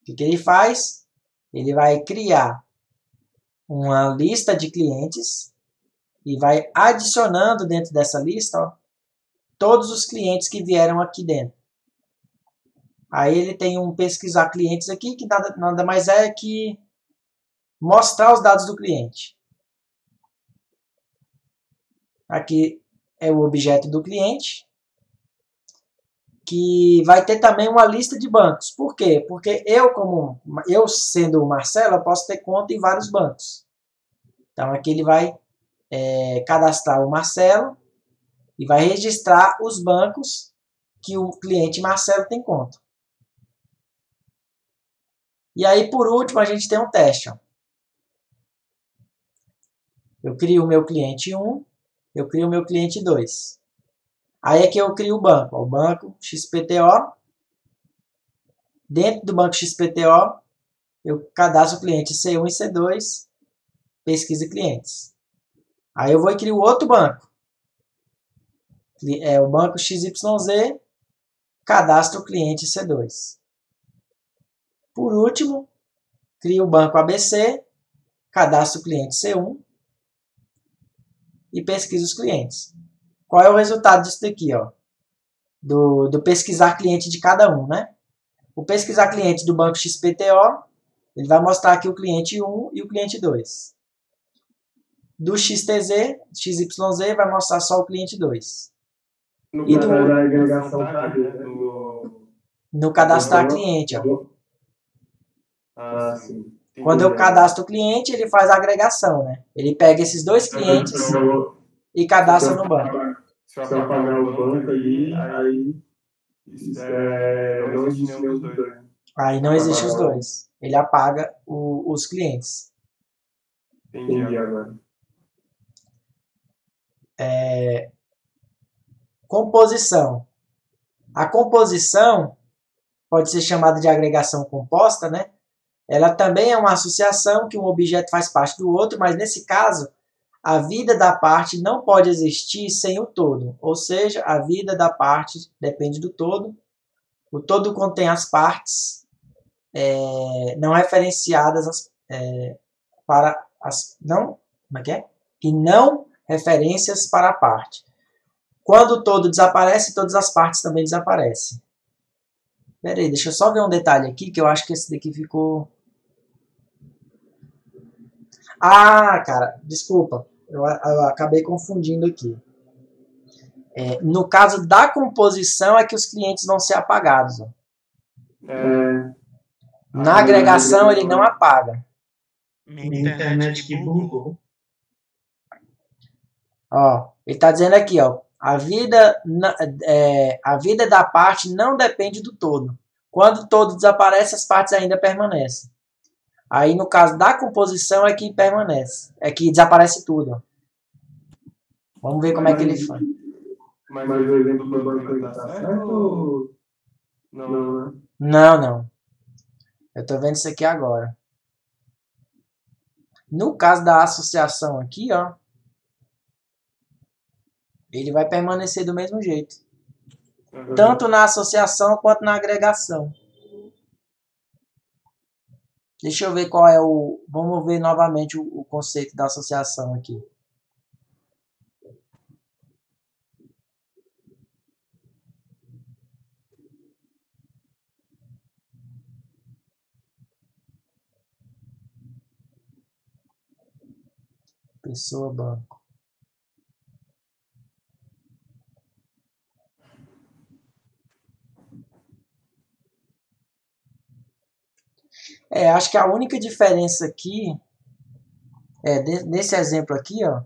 O que ele faz? Ele vai criar uma lista de clientes e vai adicionando dentro dessa lista, ó, todos os clientes que vieram aqui dentro. Aí ele tem um pesquisar clientes aqui, que nada mais é que mostrar os dados do cliente. Aqui é o objeto do cliente, que vai ter também uma lista de bancos. Por quê? Porque eu sendo o Marcelo, eu posso ter conta em vários bancos. Então aqui ele vai cadastrar o Marcelo e vai registrar os bancos que o cliente Marcelo tem conta. E aí, por último, a gente tem um teste. Ó. Eu crio o meu cliente 1, eu crio o meu cliente 2. Aí aqui eu crio o banco, ó, o banco XPTO. Dentro do banco XPTO, eu cadastro o cliente C1 e C2, pesquisa clientes. Aí eu vou e crio outro banco. É o banco XYZ, cadastro o cliente C2. Por último, crio o banco ABC, cadastro o cliente C1 e pesquiso os clientes. Qual é o resultado disso daqui? Ó? Do pesquisar cliente de cada um, né? O pesquisar cliente do banco XPTO, ele vai mostrar aqui o cliente 1 e o cliente 2. Do XYZ, vai mostrar só o cliente 2. No cadastrar cliente, ó. Quando eu cadastro o cliente, ele faz a agregação, né? Ele pega esses dois clientes e cadastra no banco. Se eu apagar o banco ali, aí não existe nenhum dos dois, né? Aí não existe os dois. Ele apaga os clientes. Entendi agora. Composição. A composição pode ser chamada de agregação composta, né? Ela também é uma associação que um objeto faz parte do outro, mas nesse caso, a vida da parte não pode existir sem o todo. Ou seja, a vida da parte depende do todo. O todo contém as partes não referenciadas para as não, como é que é? E não referências para a parte. Quando o todo desaparece, todas as partes também desaparecem. Pera aí, deixa eu só ver um detalhe aqui, que eu acho que esse daqui ficou... Ah, cara, desculpa. Eu acabei confundindo aqui. No caso da composição, é que os clientes vão ser apagados. Ó. Na agregação, ele não apaga. Minha internet que bugou. Ó, ele está dizendo aqui, ó, A vida da parte não depende do todo. Quando o todo desaparece, as partes ainda permanecem. Aí, no caso da composição, é que permanece. É que desaparece tudo. Ó. Vamos ver como é que ele faz. Mas o exemplo do banco tá certo ou... Não, né? Não. Eu tô vendo isso aqui agora. No caso da associação aqui, ó, ele vai permanecer do mesmo jeito. Tanto na associação quanto na agregação. Deixa eu ver qual é o... Vamos ver novamente o conceito da associação aqui. Pessoa, banco. Acho que a única diferença aqui, nesse exemplo aqui, ó,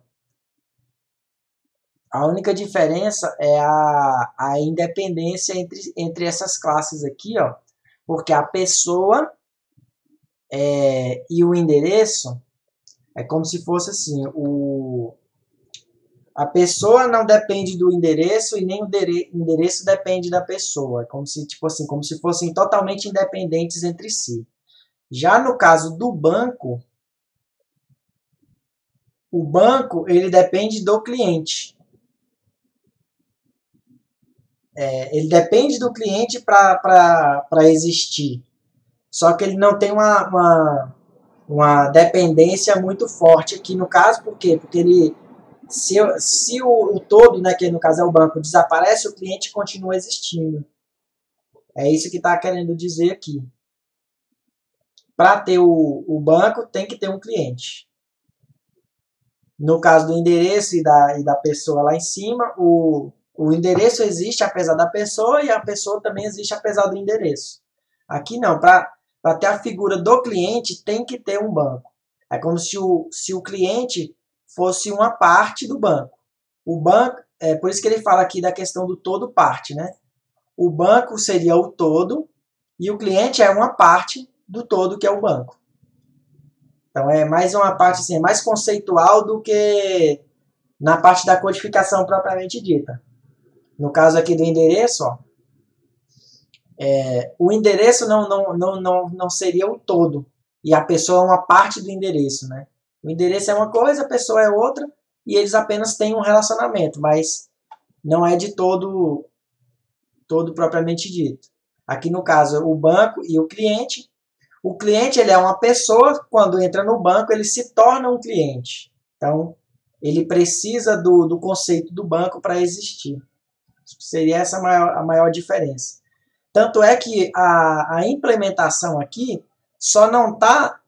a única diferença é a independência entre essas classes aqui, ó, porque a pessoa e o endereço é como se fosse assim, a pessoa não depende do endereço e nem o endereço depende da pessoa, como se, tipo assim, como se fossem totalmente independentes entre si. Já no caso do banco, o banco ele depende do cliente. Ele depende do cliente para existir. Só que ele não tem uma dependência muito forte aqui no caso, por quê? Porque ele, se o todo, né, que no caso é o banco, desaparece, o cliente continua existindo. É isso que está querendo dizer aqui. Para ter o banco, tem que ter um cliente. No caso do endereço e da pessoa lá em cima, o endereço existe apesar da pessoa e a pessoa também existe apesar do endereço. Aqui não, para ter a figura do cliente tem que ter um banco. É como se o cliente fosse uma parte do banco. O banco, por isso que ele fala aqui da questão do todo parte, né? O banco seria o todo e o cliente é uma parte do todo que é o banco. Então é mais uma parte assim, mais conceitual do que na parte da codificação propriamente dita. No caso aqui do endereço, ó, o endereço não seria o todo. E a pessoa é uma parte do endereço, né? O endereço é uma coisa, a pessoa é outra, e eles apenas têm um relacionamento, mas não é de todo propriamente dito. Aqui no caso, o banco e o cliente. O cliente ele é uma pessoa, quando entra no banco, ele se torna um cliente. Então, ele precisa do conceito do banco para existir. Seria essa a maior diferença. Tanto é que a implementação aqui só não está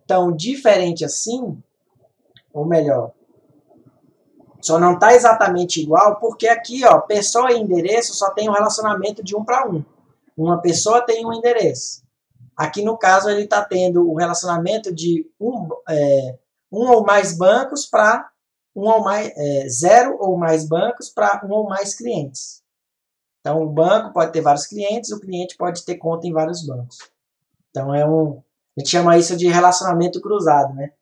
tão diferente assim, ou melhor, só não está exatamente igual, porque aqui, ó, pessoa e endereço só tem um relacionamento de 1 para 1. Uma pessoa tem um endereço. Aqui, no caso, ele está tendo o relacionamento de um ou mais bancos para 0 ou mais bancos para 1 ou mais clientes. Então, o banco pode ter vários clientes, o cliente pode ter conta em vários bancos. Então, a gente chama isso de relacionamento cruzado, né?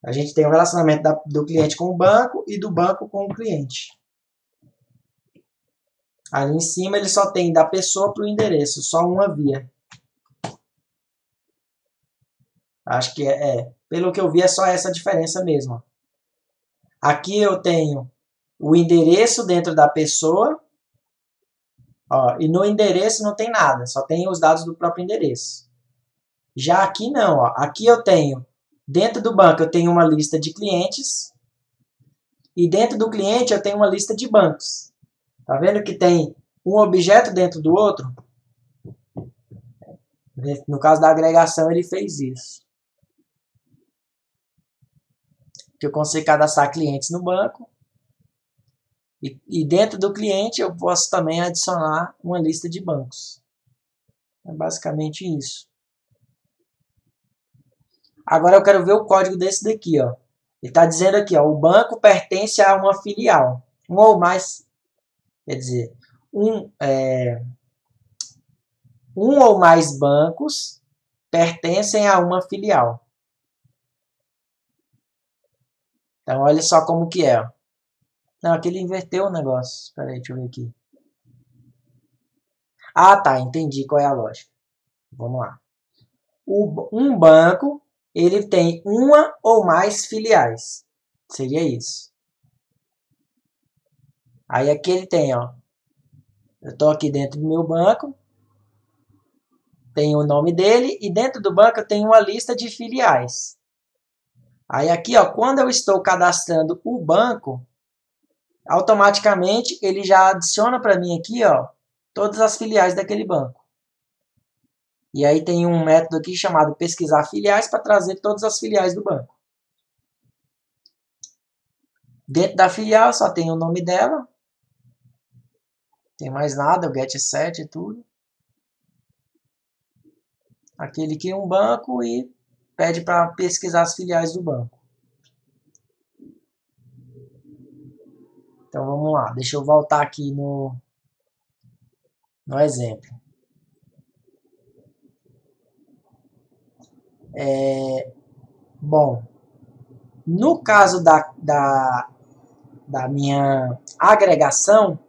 A gente tem o relacionamento do cliente com o banco e do banco com o cliente. Ali em cima, ele só tem da pessoa para o endereço, só uma via. Acho que pelo que eu vi, é só essa diferença mesmo. Aqui eu tenho o endereço dentro da pessoa. Ó, e no endereço não tem nada, só tem os dados do próprio endereço. Já aqui não, ó, aqui eu tenho, dentro do banco eu tenho uma lista de clientes e dentro do cliente eu tenho uma lista de bancos. Tá vendo que tem um objeto dentro do outro? No caso da agregação ele fez isso. Que eu consigo cadastrar clientes no banco. E dentro do cliente eu posso também adicionar uma lista de bancos. É basicamente isso. Agora eu quero ver o código desse daqui, ó. Ele está dizendo aqui, ó, o banco pertence a uma filial. Um ou mais, quer dizer, um ou mais bancos pertencem a uma filial. Então, olha só como que é. Não, aqui ele inverteu o negócio. Espera aí, deixa eu ver aqui. Ah, tá, entendi qual é a lógica. Vamos lá. Um banco, ele tem uma ou mais filiais. Seria isso. Aí aqui ele tem, ó. Eu estou aqui dentro do meu banco. Tem o nome dele e dentro do banco eu tenho uma lista de filiais. Aí aqui, ó, quando eu estou cadastrando o banco, automaticamente ele já adiciona para mim aqui, ó, todas as filiais daquele banco. E aí tem um método aqui chamado pesquisar filiais para trazer todas as filiais do banco. Dentro da filial só tem o nome dela. Tem mais nada, o get set e tudo. Aqui ele cria um banco e pede para pesquisar as filiais do banco. Então vamos lá, deixa eu voltar aqui no exemplo. Bom, no caso da minha agregação,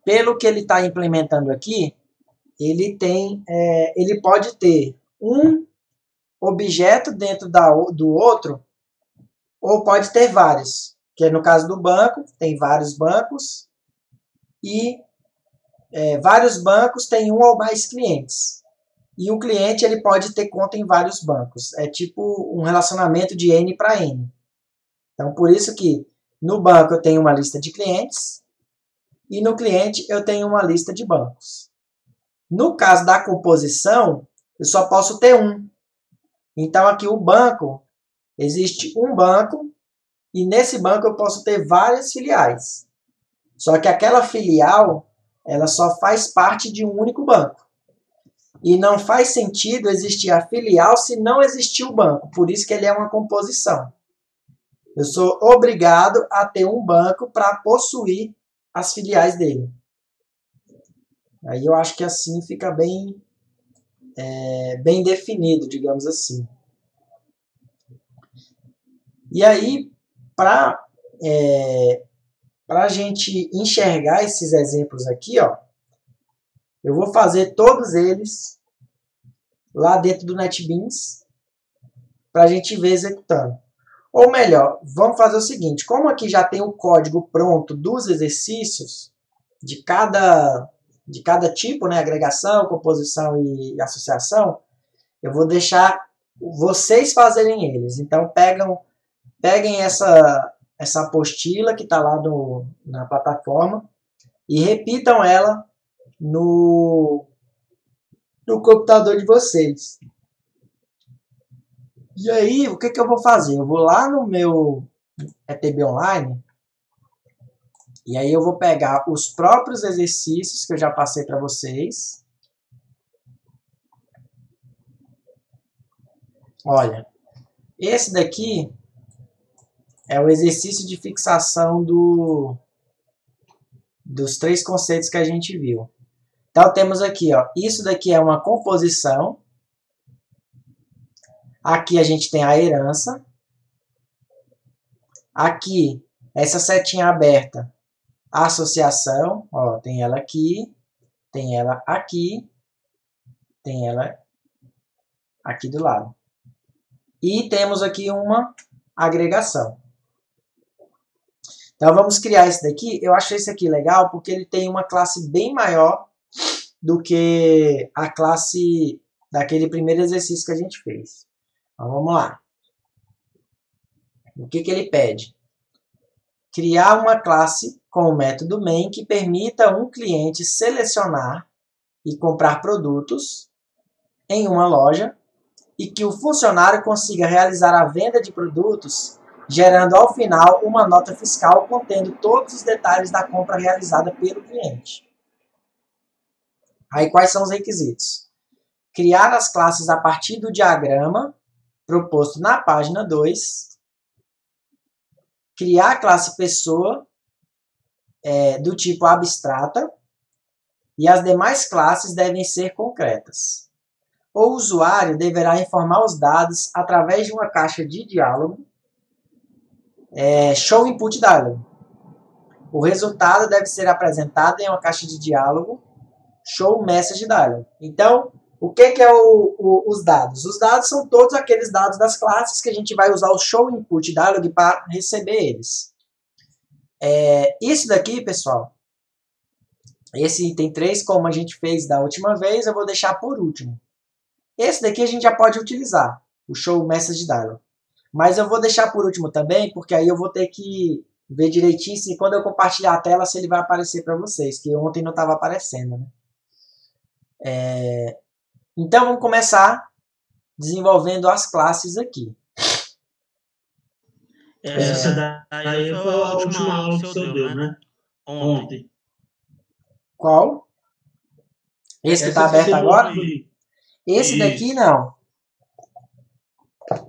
pelo que ele está implementando aqui, ele pode ter um objeto dentro do outro, ou pode ter vários. Que é no caso do banco, tem vários bancos, e vários bancos têm um ou mais clientes. E o cliente ele pode ter conta em vários bancos. É tipo um relacionamento de N para N. Então, por isso que no banco eu tenho uma lista de clientes e no cliente eu tenho uma lista de bancos. No caso da composição, eu só posso ter um. Então, aqui o banco, existe um banco e nesse banco eu posso ter várias filiais. Só que aquela filial, ela só faz parte de um único banco. E não faz sentido existir a filial se não existir o banco. Por isso que ele é uma composição. Eu sou obrigado a ter um banco para possuir as filiais dele. Aí eu acho que assim fica bem definido, digamos assim. E aí, para a gente enxergar esses exemplos aqui, ó, eu vou fazer todos eles lá dentro do NetBeans para a gente ver executando. Ou melhor, vamos fazer o seguinte, como aqui já tem o código pronto dos exercícios de cada tipo, né, agregação, composição e associação, eu vou deixar vocês fazerem eles. Então peguem essa apostila que está lá na plataforma e repitam ela no computador de vocês. E aí, o que eu vou fazer? Eu vou lá no meu ETB Online e aí eu vou pegar os próprios exercícios que eu já passei para vocês. Olha, esse daqui é o exercício de fixação dos 3 conceitos que a gente viu. Então, temos aqui, ó, isso daqui é uma composição. Aqui a gente tem a herança. Aqui, essa setinha aberta, a associação. Ó, tem ela aqui, tem ela aqui, tem ela aqui do lado. E temos aqui uma agregação. Então, vamos criar esse daqui. Eu achei esse aqui legal porque ele tem uma classe bem maior do que a classe daquele primeiro exercício que a gente fez. Então, vamos lá. O que ele pede? Criar uma classe com o método main que permita um cliente selecionar e comprar produtos em uma loja e que o funcionário consiga realizar a venda de produtos, gerando ao final uma nota fiscal contendo todos os detalhes da compra realizada pelo cliente. Aí quais são os requisitos? Criar as classes a partir do diagrama proposto na página 2. Criar a classe pessoa do tipo abstrata e as demais classes devem ser concretas. O usuário deverá informar os dados através de uma caixa de diálogo, show input dialog. O resultado deve ser apresentado em uma caixa de diálogo, show message dialog. Então, o que é os dados? Os dados são todos aqueles dados das classes que a gente vai usar o show input dialog para receber eles. Isso daqui, pessoal, esse item 3, como a gente fez da última vez, eu vou deixar por último. Esse daqui a gente já pode utilizar, o show message dialog. Mas eu vou deixar por último também, porque aí eu vou ter que ver direitinho se quando eu compartilhar a tela, se ele vai aparecer para vocês, que ontem não estava aparecendo, né? Então, vamos começar desenvolvendo as classes aqui. Essa daí foi a última aula que o senhor deu, né? Ontem. Qual? Esse que está aberto agora? Esse daqui não.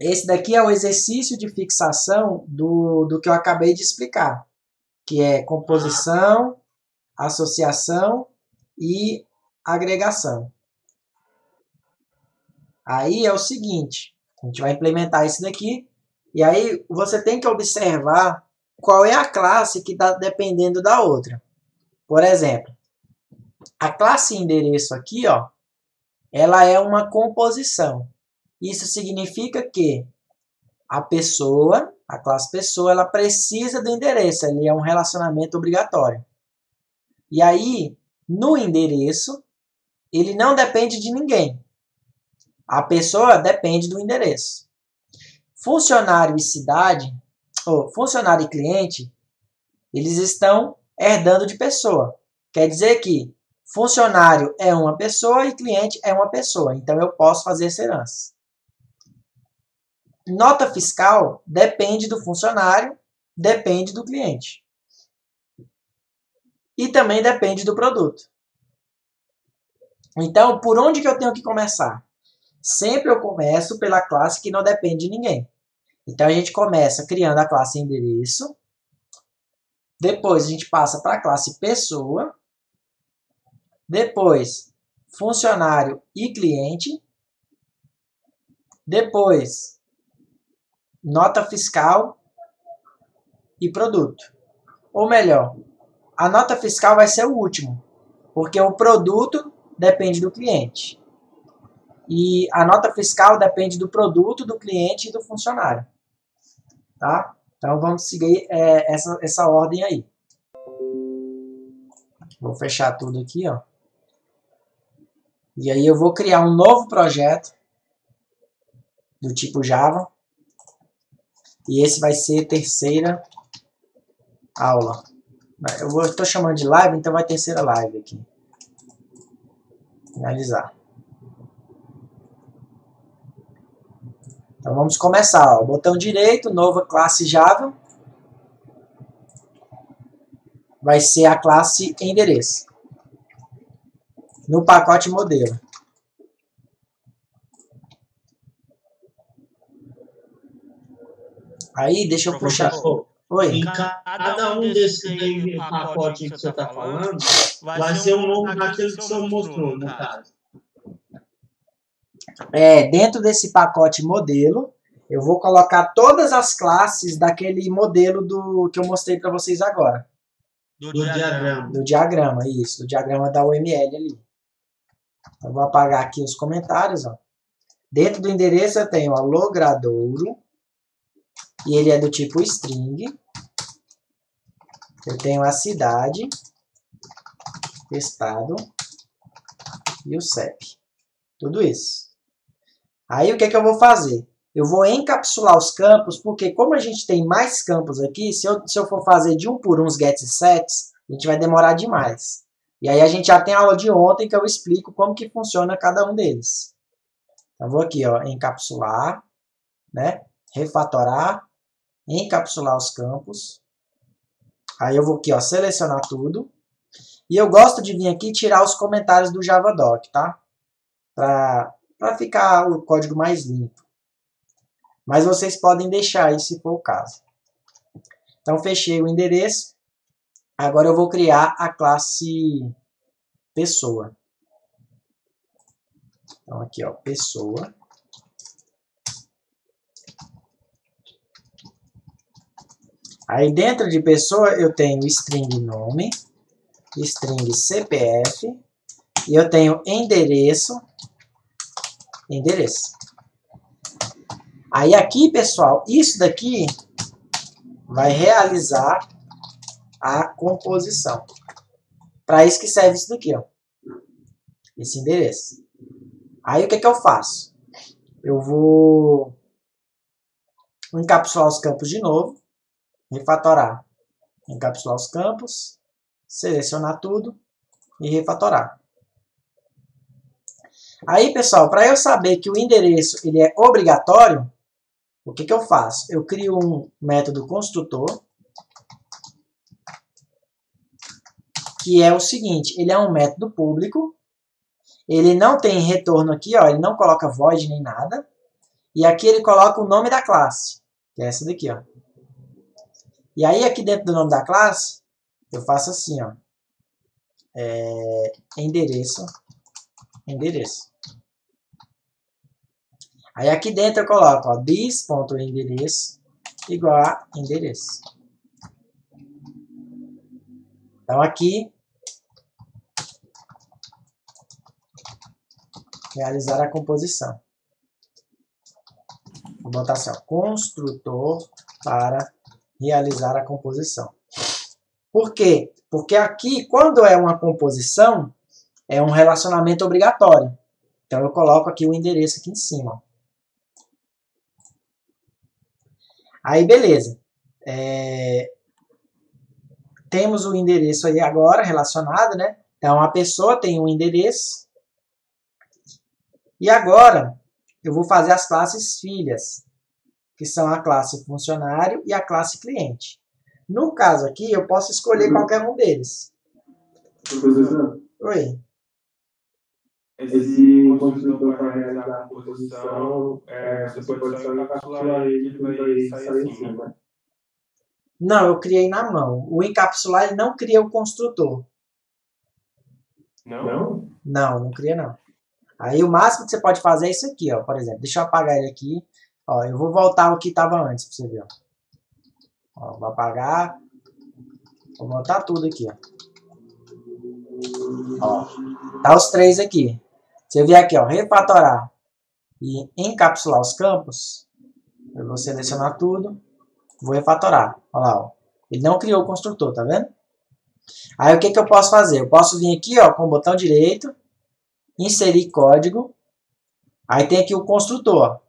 Esse daqui é o exercício de fixação do que eu acabei de explicar, que é composição, associação e agregação. Aí é o seguinte, a gente vai implementar isso daqui, e aí você tem que observar qual é a classe que está dependendo da outra. Por exemplo, a classe endereço aqui, ó, ela é uma composição. Isso significa que a pessoa, a classe pessoa, ela precisa do endereço, ele é um relacionamento obrigatório. E aí, no endereço, ele não depende de ninguém. A pessoa depende do endereço. Funcionário e cidade, ou funcionário e cliente, eles estão herdando de pessoa. Quer dizer que funcionário é uma pessoa e cliente é uma pessoa. Então, eu posso fazer essa herança. Nota fiscal depende do funcionário, depende do cliente. E também depende do produto. Então, por onde que eu tenho que começar? Sempre eu começo pela classe que não depende de ninguém. Então, a gente começa criando a classe endereço. Depois, a gente passa para a classe pessoa. Depois, funcionário e cliente. Depois, nota fiscal e produto. Ou melhor, a nota fiscal vai ser o último, porque o produto depende do cliente. E a nota fiscal depende do produto, do cliente e do funcionário. Tá? Então, vamos seguir essa ordem aí. Vou fechar tudo aqui, ó. E aí eu vou criar um novo projeto do tipo Java. E esse vai ser a terceira aula. Eu estou chamando de live, então vai terceira live aqui. Finalizar. Então vamos começar. Ó. Botão direito, nova classe Java. Vai ser a classe endereço. No pacote modelo. Aí, deixa eu puxar. Oi. Em cada um desses pacotes que você está falando, vai ser o nome daquele que o senhor mostrou, no caso. Dentro desse pacote modelo, eu vou colocar todas as classes daquele modelo que eu mostrei para vocês agora. Do diagrama. Do diagrama, isso. Do diagrama da UML ali. Eu vou apagar aqui os comentários. Ó. Dentro do endereço eu tenho o logradouro. E ele é do tipo string. Eu tenho a cidade, estado e o CEP. Tudo isso. Aí o que eu vou fazer? Eu vou encapsular os campos, porque como a gente tem mais campos aqui, se eu for fazer de um por um os gets e sets, a gente vai demorar demais. E aí a gente já tem a aula de ontem que eu explico como que funciona cada um deles. Então vou aqui, ó, encapsular, né? Refatorar, encapsular os campos. Aí eu vou aqui, ó, selecionar tudo. E eu gosto de vir aqui e tirar os comentários do Javadoc, tá? Para ficar o código mais limpo. Mas vocês podem deixar aí se for o caso. Então fechei o endereço. Agora eu vou criar a classe pessoa. Então aqui, ó, pessoa. Aí dentro de pessoa eu tenho string nome, string CPF, e eu tenho endereço. Aí aqui, pessoal, isso daqui vai realizar a composição. Para isso que serve isso daqui, ó. Esse endereço. Aí o que eu faço? Eu vou encapsular os campos de novo, refatorar. Encapsular os campos, selecionar tudo e refatorar. Aí, pessoal, para eu saber que o endereço ele é obrigatório, o que eu faço? Eu crio um método construtor, que é o seguinte, ele é um método público, ele não tem retorno aqui, ó, ele não coloca void nem nada, e aqui ele coloca o nome da classe, que é essa daqui, ó. E aí aqui dentro do nome da classe, eu faço assim, ó, endereço. Aí aqui dentro eu coloco, ó, this.endereço igual a endereço. Então aqui, realizar a composição. Vou botar assim, ó, construtor para realizar a composição. Por quê? Porque aqui, quando é uma composição, é um relacionamento obrigatório. Então eu coloco aqui o endereço aqui em cima. Aí beleza. Temos o endereço aí agora relacionado, né? Então a pessoa tem um endereço. E agora eu vou fazer as classes filhas, que são a classe funcionário e a classe cliente. No caso aqui, eu posso escolher qualquer um deles. Professor, Oi. esse construtor para realizar a composição, você pode só encapsular ele que ele vai sair assim, né? Não, eu criei na mão. O encapsular ele não cria o construtor. Não? Não cria não. Aí o máximo que você pode fazer é isso aqui, ó, por exemplo. Deixa eu apagar ele aqui. Ó, eu vou voltar ao que estava antes para você ver. Ó, vou apagar. Vou botar tudo aqui, ó. Ó, tá os três aqui. Você vê aqui, ó, refatorar e encapsular os campos. Eu vou selecionar tudo. Vou refatorar. Olha lá, ó. Ele não criou o construtor, tá vendo? Aí o que eu posso fazer? Eu posso vir aqui, ó, com o botão direito, inserir código. Aí tem aqui o construtor, ó.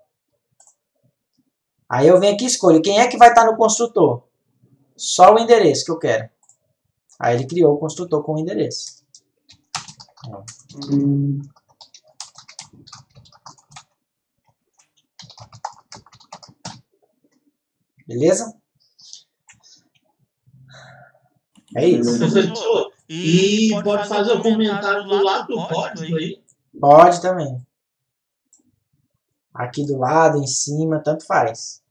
Aí eu venho aqui e escolho quem é que vai estar no construtor. Só o endereço que eu quero. Aí ele criou o construtor com o endereço. Beleza? É isso. Professor, e pode fazer o comentário do lado do código aí? Pode também. Aqui do lado, em cima, tanto faz.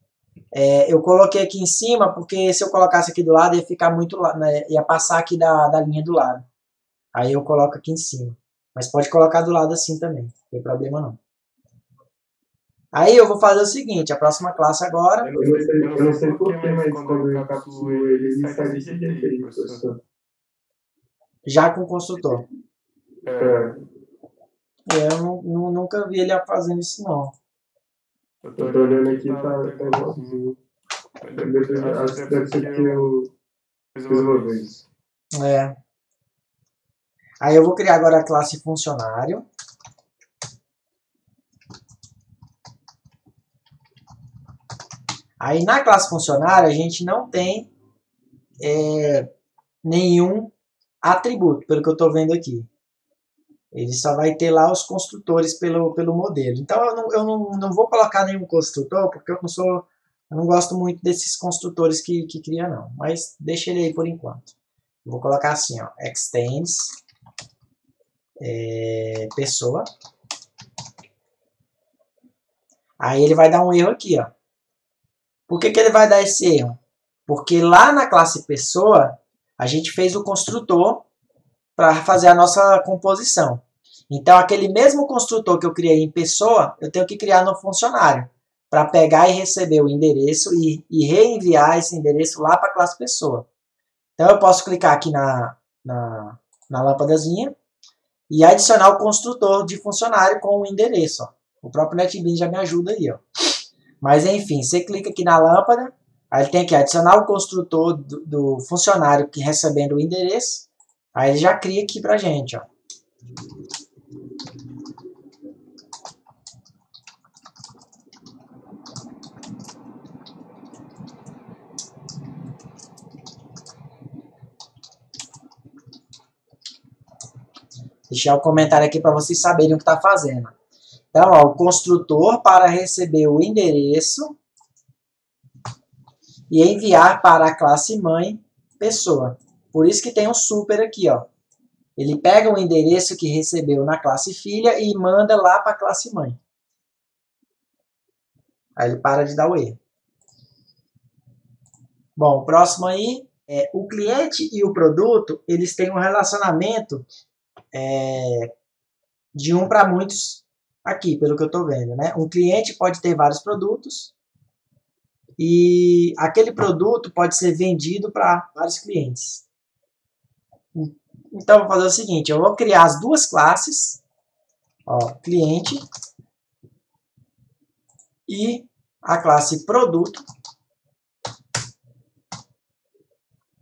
Eu coloquei aqui em cima porque se eu colocasse aqui do lado ia ficar muito, né, ia passar aqui da linha do lado. Aí eu coloco aqui em cima. Mas pode colocar do lado assim também, não tem problema não. Aí eu vou fazer o seguinte, a próxima classe agora... Eu não sei porquê, mas quando eu encapsulo ele sai desse jeito aí, professor. Já com o construtor. Eu nunca vi ele fazendo isso não. Eu tô olhando aqui, tá igualzinho. Acho que deve ser que eu fiz uma vez. Aí eu vou criar agora a classe funcionário. Aí na classe funcionário a gente não tem nenhum atributo, pelo que eu estou vendo aqui. Ele só vai ter lá os construtores pelo modelo. Então eu não vou colocar nenhum construtor, porque eu não gosto muito desses construtores que cria não. Mas deixa ele aí por enquanto. Eu vou colocar assim, ó, extends pessoa. Aí ele vai dar um erro aqui, ó. Por que ele vai dar esse erro? Porque lá na classe pessoa a gente fez o construtor para fazer a nossa composição. Então, aquele mesmo construtor que eu criei em pessoa, eu tenho que criar no funcionário, para pegar e receber o endereço e reenviar esse endereço lá para a classe pessoa. Então, eu posso clicar aqui na lâmpadazinha e adicionar o construtor de funcionário com o endereço. Ó. O próprio NetBeans já me ajuda aí. Ó. Mas, enfim, você clica aqui na lâmpada, aí ele tem que adicionar o construtor do funcionário que recebendo o endereço, aí ele já cria aqui para a gente. Ó. Deixar o comentário aqui para vocês saberem o que está fazendo. Então, ó, o construtor para receber o endereço e enviar para a classe mãe pessoa. Por isso que tem um super aqui, ó. Ele pega o endereço que recebeu na classe filha e manda lá para a classe mãe. Aí ele para de dar o erro. Bom, o próximo aí é o cliente e o produto, eles têm um relacionamento de um para muitos aqui, pelo que eu estou vendo, né? Um cliente pode ter vários produtos e aquele produto pode ser vendido para vários clientes. Então, eu vou fazer o seguinte, eu vou criar as duas classes, ó, cliente e a classe produto,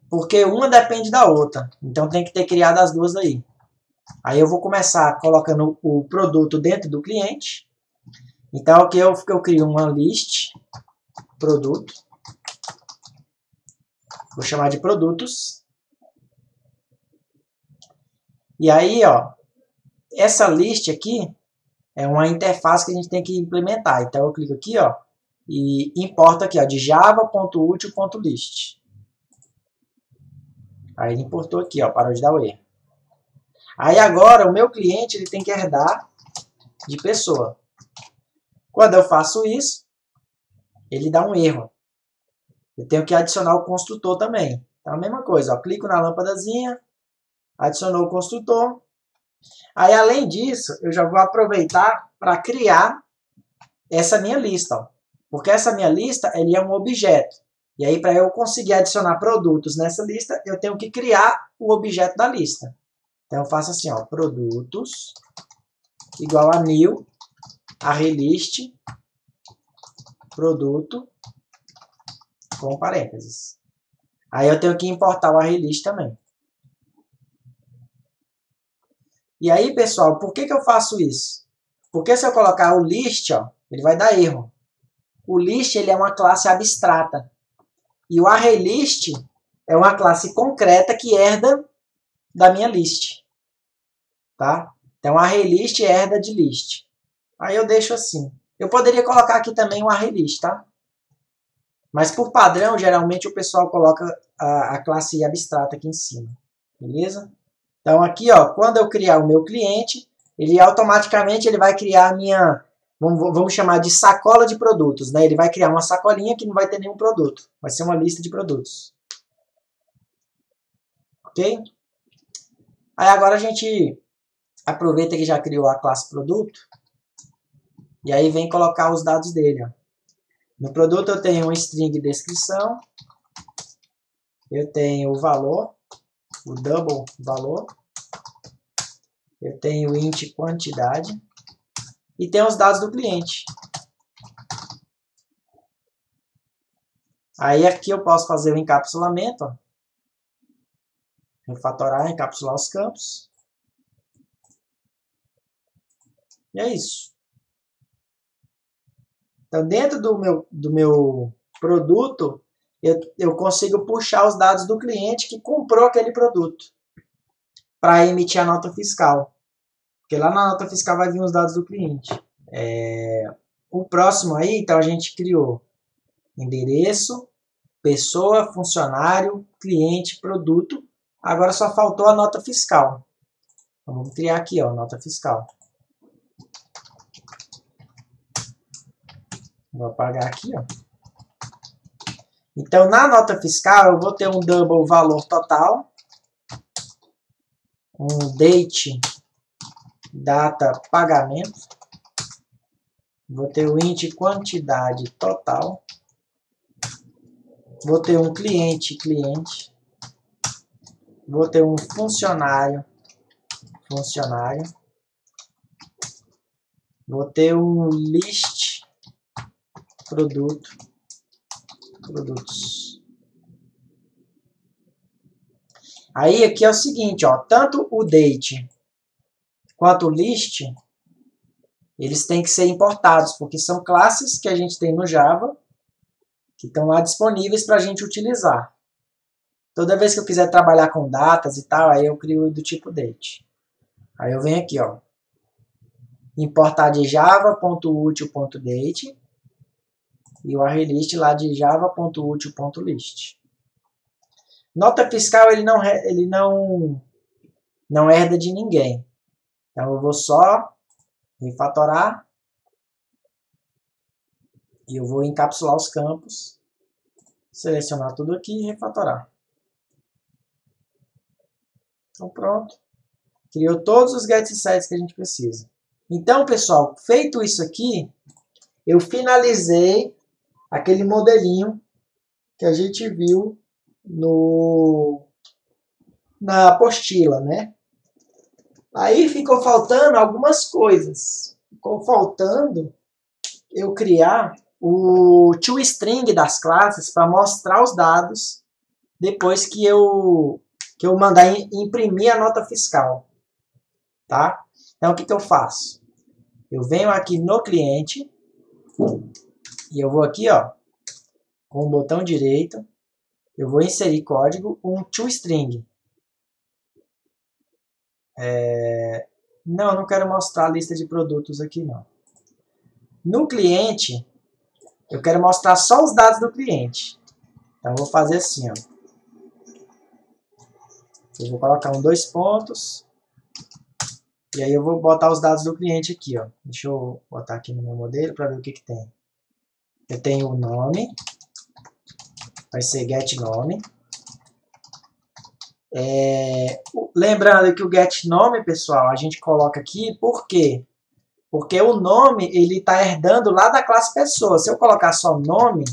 porque uma depende da outra, então tem que ter criado as duas aí. Aí eu vou começar colocando o produto dentro do cliente. Então aqui eu crio uma list produto. Vou chamar de produtos. E aí, ó, essa list aqui é uma interface que a gente tem que implementar. Então eu clico aqui, ó, e importo aqui, ó, de java.util.list. Aí ele importou aqui, ó, parou de dar o erro. Aí agora o meu cliente ele tem que herdar de pessoa. Quando eu faço isso, ele dá um erro. Eu tenho que adicionar o construtor também. Então a mesma coisa, ó, clico na lâmpadazinha, adicionou o construtor. Aí além disso, eu já vou aproveitar para criar essa minha lista. Ó. Porque essa minha lista ele é um objeto. E aí para eu conseguir adicionar produtos nessa lista, eu tenho que criar o objeto da lista. Então eu faço assim, ó, produtos igual a new arraylist produto com parênteses. Aí eu tenho que importar o arraylist também. E aí, pessoal, por que eu faço isso? Porque se eu colocar o list, ó, ele vai dar erro. O list ele é uma classe abstrata. E o arraylist é uma classe concreta que herda da minha list. Tá? Então, arraylist herda de list. Aí eu deixo assim. Eu poderia colocar aqui também um arraylist, tá? Mas por padrão, geralmente o pessoal coloca a classe abstrata aqui em cima. Beleza? Então aqui, ó, quando eu criar o meu cliente, ele automaticamente ele vai criar a minha, vamos chamar de sacola de produtos, né? Ele vai criar uma sacolinha que não vai ter nenhum produto. Vai ser uma lista de produtos. Ok? Aí agora a gente aproveita que já criou a classe produto e aí vem colocar os dados dele, ó. No produto eu tenho um string descrição, eu tenho o valor, o double valor, eu tenho o int quantidade e tenho os dados do cliente. Aí aqui eu posso fazer o encapsulamento, ó. Refatorar, encapsular os campos. E é isso. Então, dentro do meu produto, eu consigo puxar os dados do cliente que comprou aquele produto para emitir a nota fiscal. Porque lá na nota fiscal vai vir os dados do cliente. O próximo aí, então a gente criou endereço, pessoa, funcionário, cliente, produto. Agora só faltou a nota fiscal. Então, vamos criar aqui, ó, nota fiscal. Vou apagar aqui, ó. Então, na nota fiscal, eu vou ter um double valor total, um date, data, pagamento. Vou ter o int quantidade total. Vou ter um cliente. Vou ter um funcionário. Vou ter um list produtos. Aí aqui é o seguinte, ó, tanto o date quanto o list, eles têm que ser importados, porque são classes que a gente tem no Java, que estão lá disponíveis para a gente utilizar. Toda vez que eu quiser trabalhar com datas e tal, aí eu crio do tipo date. Aí eu venho aqui, ó, importar de java.util.date e o arraylist lá de java.util.list. Nota fiscal ele não herda de ninguém. Então eu vou só refatorar e eu vou encapsular os campos, selecionar tudo aqui e refatorar. Então pronto. Criou todos os getSets que a gente precisa. Então, pessoal, feito isso aqui, eu finalizei aquele modelinho que a gente viu na apostila, né? Aí ficou faltando algumas coisas. Ficou faltando eu criar o toString das classes para mostrar os dados depois que eu mandar imprimir a nota fiscal. Tá? Então, o que eu faço? Eu venho aqui no cliente e eu vou aqui, ó, com o botão direito, eu vou inserir código, um toString. Não quero mostrar a lista de produtos aqui, não. No cliente, eu quero mostrar só os dados do cliente. Então, eu vou fazer assim, ó. Eu vou colocar dois pontos. E aí eu vou botar os dados do cliente aqui, ó. Deixa eu botar aqui no meu modelo para ver o que tem. Eu tenho o nome. Vai ser getNome. Lembrando que o getNome, pessoal, a gente coloca aqui, por quê? Porque o nome, ele está herdando lá da classe pessoa. Se eu colocar só nome,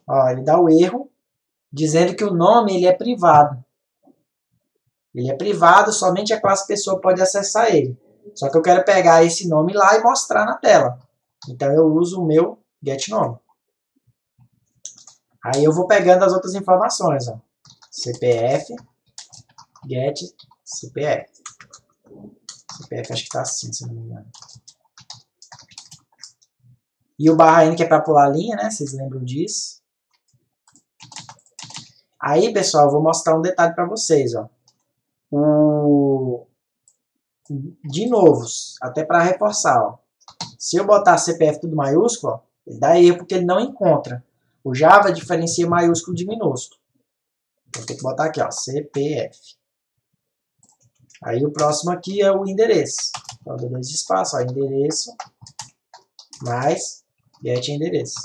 ó, ele dá o erro, dizendo que o nome ele é privado. Ele é privado, somente a classe pessoa pode acessar ele. Só que eu quero pegar esse nome lá e mostrar na tela. Então eu uso o meu getNome. Aí eu vou pegando as outras informações, ó. CPF, get, CPF. CPF acho que está assim, se não me engano. E o /n que é para pular a linha, né? Vocês lembram disso? Aí, pessoal, eu vou mostrar um detalhe para vocês, ó. De novo, até para reforçar, ó. Se eu botar CPF tudo maiúsculo, ó, ele dá erro porque ele não encontra. O Java diferencia maiúsculo de minúsculo. Vou ter que botar aqui, ó, CPF. Aí o próximo aqui é o endereço. Então, dou 2 espaços, ó, endereço mais get endereço.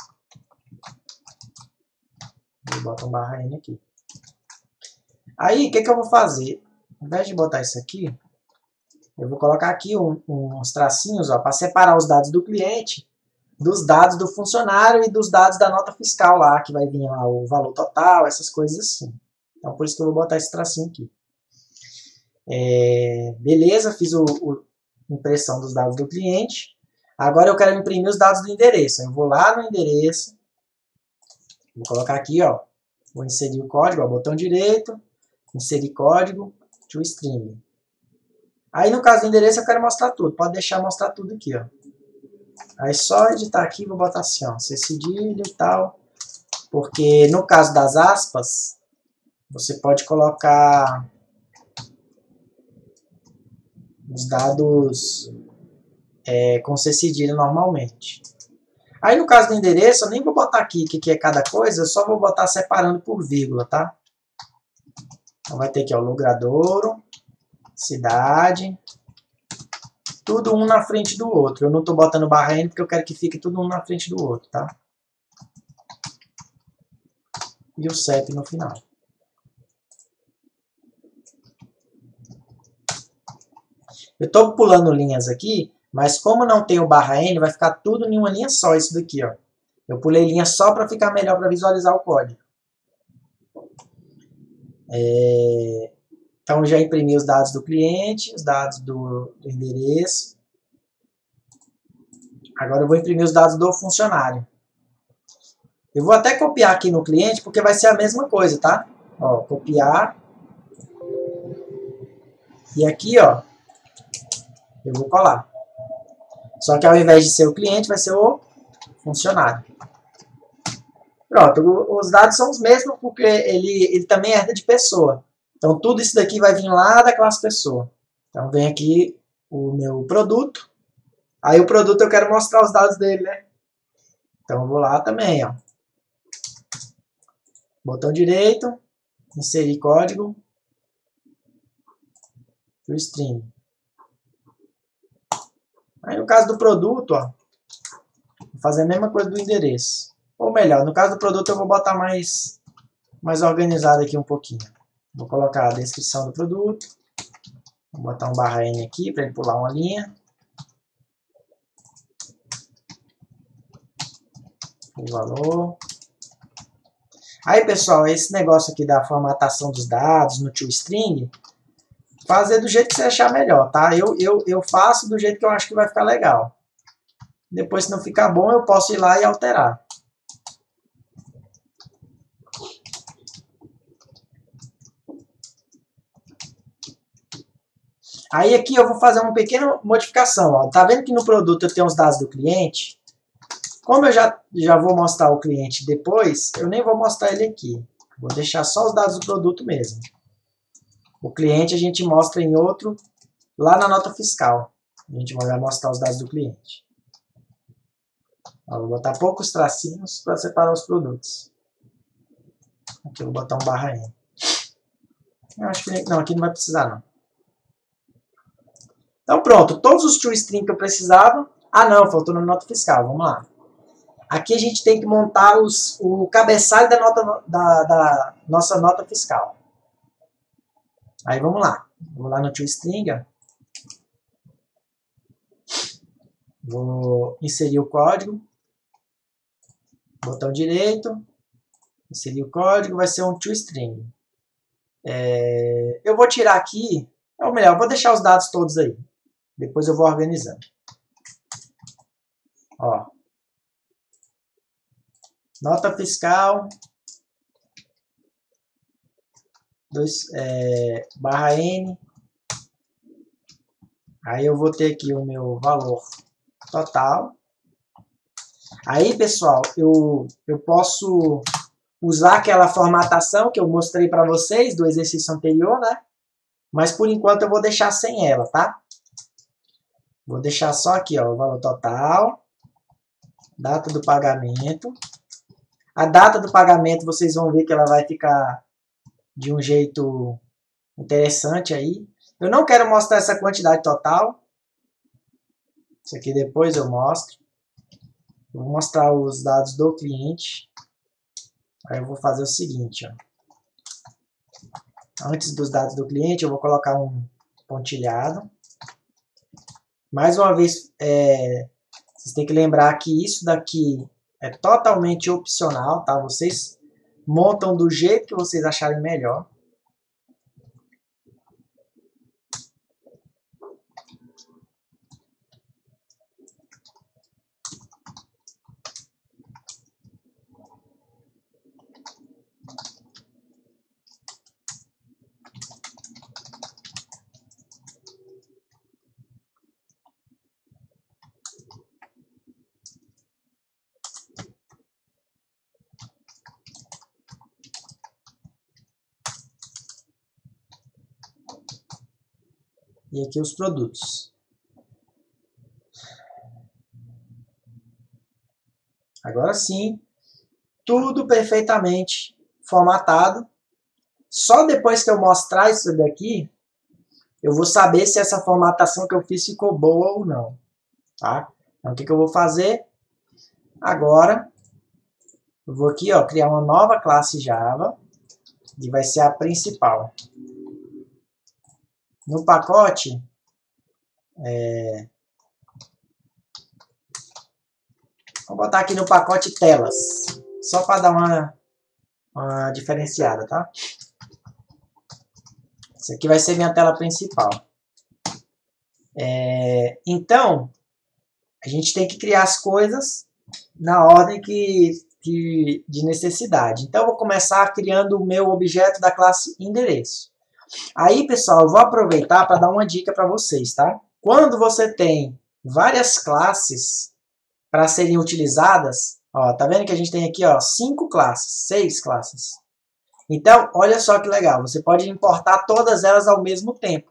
Vou botar um /n aqui. Aí, o que eu vou fazer? Ao invés de botar isso aqui, eu vou colocar aqui uns tracinhos para separar os dados do cliente dos dados do funcionário e dos dados da nota fiscal lá, que vai vir lá o valor total, essas coisas assim. Então, por isso que eu vou botar esse tracinho aqui. Beleza, fiz a impressão dos dados do cliente. Agora eu quero imprimir os dados do endereço. Eu vou lá no endereço, vou colocar aqui, ó, vou inserir o código, ó, botão direito, inserir código, toString. Aí no caso do endereço eu quero mostrar tudo, pode deixar mostrar tudo aqui, ó. Aí só editar aqui, vou botar assim, ó, cedilha e tal, porque no caso das aspas, você pode colocar os dados com C cedilha normalmente. Aí no caso do endereço, eu nem vou botar aqui o que é cada coisa, eu só vou botar separando por vírgula, tá? Então vai ter aqui, ó, Logradouro, cidade, tudo um na frente do outro. Eu não estou botando /n porque eu quero que fique tudo um na frente do outro, tá? e o CEP no final. Eu estou pulando linhas aqui, mas como não tem o /N, vai ficar tudo em uma linha só isso daqui, ó. Eu pulei linha só para ficar melhor para visualizar o código. Então, já imprimi os dados do cliente, os dados do endereço. Agora eu vou imprimir os dados do funcionário. Eu vou até copiar aqui no cliente, porque vai ser a mesma coisa, tá? Ó, copiar. E aqui, ó, eu vou colar. Só que ao invés de ser o cliente, vai ser o funcionário. Pronto, os dados são os mesmos, porque ele também herda de pessoa. Então, tudo isso daqui vai vir lá da classe pessoa. Então, vem aqui o meu produto. Aí, o produto eu quero mostrar os dados dele, né? Então, eu vou lá também, ó. Botão direito, inserir código, toString. Aí, no caso do produto, ó, vou fazer a mesma coisa do endereço. Ou melhor, no caso do produto, eu vou botar mais organizado aqui um pouquinho. Vou colocar a descrição do produto. Vou botar um /N aqui para ele pular uma linha. O valor. Aí, pessoal, esse negócio aqui da formatação dos dados no toString, fazer do jeito que você achar melhor, tá? Eu faço do jeito que eu acho que vai ficar legal. Depois, se não ficar bom, eu posso ir lá e alterar. Aí aqui eu vou fazer uma pequena modificação. Ó. Tá vendo que no produto eu tenho os dados do cliente? Como eu já vou mostrar o cliente depois, eu nem vou mostrar ele aqui. Vou deixar só os dados do produto mesmo. O cliente a gente mostra em outro, lá na nota fiscal. A gente vai mostrar os dados do cliente. Ó, vou botar poucos tracinhos para separar os produtos. Aqui eu vou botar um /N. Eu acho que não, aqui não vai precisar não. Então pronto, todos os toString que eu precisava. Ah não, faltou na nota fiscal, vamos lá. Aqui a gente tem que montar o cabeçalho da nossa nota fiscal. Aí vamos lá. Vou lá no toString. Vou inserir o código. Botão direito. Inserir o código. Vai ser um toString. Eu vou tirar aqui. Ou melhor, vou deixar os dados todos aí. Depois eu vou organizando. Ó. Nota fiscal. /N. Aí eu vou ter aqui o meu valor total. Aí, pessoal, eu posso usar aquela formatação que eu mostrei para vocês do exercício anterior, né? Mas por enquanto eu vou deixar sem ela, tá? Vou deixar só aqui, ó, o valor total, data do pagamento. A data do pagamento vocês vão ver que ela vai ficar de um jeito interessante aí. Eu não quero mostrar essa quantidade total. Isso aqui depois eu mostro. Eu vou mostrar os dados do cliente. Aí eu vou fazer o seguinte, ó. Antes dos dados do cliente, eu vou colocar um pontilhado. Mais uma vez, vocês têm que lembrar que isso daqui é totalmente opcional, tá? Vocês montam do jeito que vocês acharem melhor. E aqui os produtos. Agora sim, tudo perfeitamente formatado. Só depois que eu mostrar isso daqui, eu vou saber se essa formatação que eu fiz ficou boa ou não. Tá? Então o que eu vou fazer? Agora, eu vou aqui, ó, criar uma nova classe Java, que vai ser a principal. No pacote, vou botar aqui no pacote telas, só para dar uma diferenciada, tá? Essa aqui vai ser minha tela principal. Então, a gente tem que criar as coisas na ordem de necessidade. Então, eu vou começar criando o meu objeto da classe endereço. Aí, pessoal, eu vou aproveitar para dar uma dica para vocês, tá? Quando você tem várias classes para serem utilizadas, ó, tá vendo que a gente tem aqui, ó, 5 classes, 6 classes. Então, olha só que legal, você pode importar todas elas ao mesmo tempo.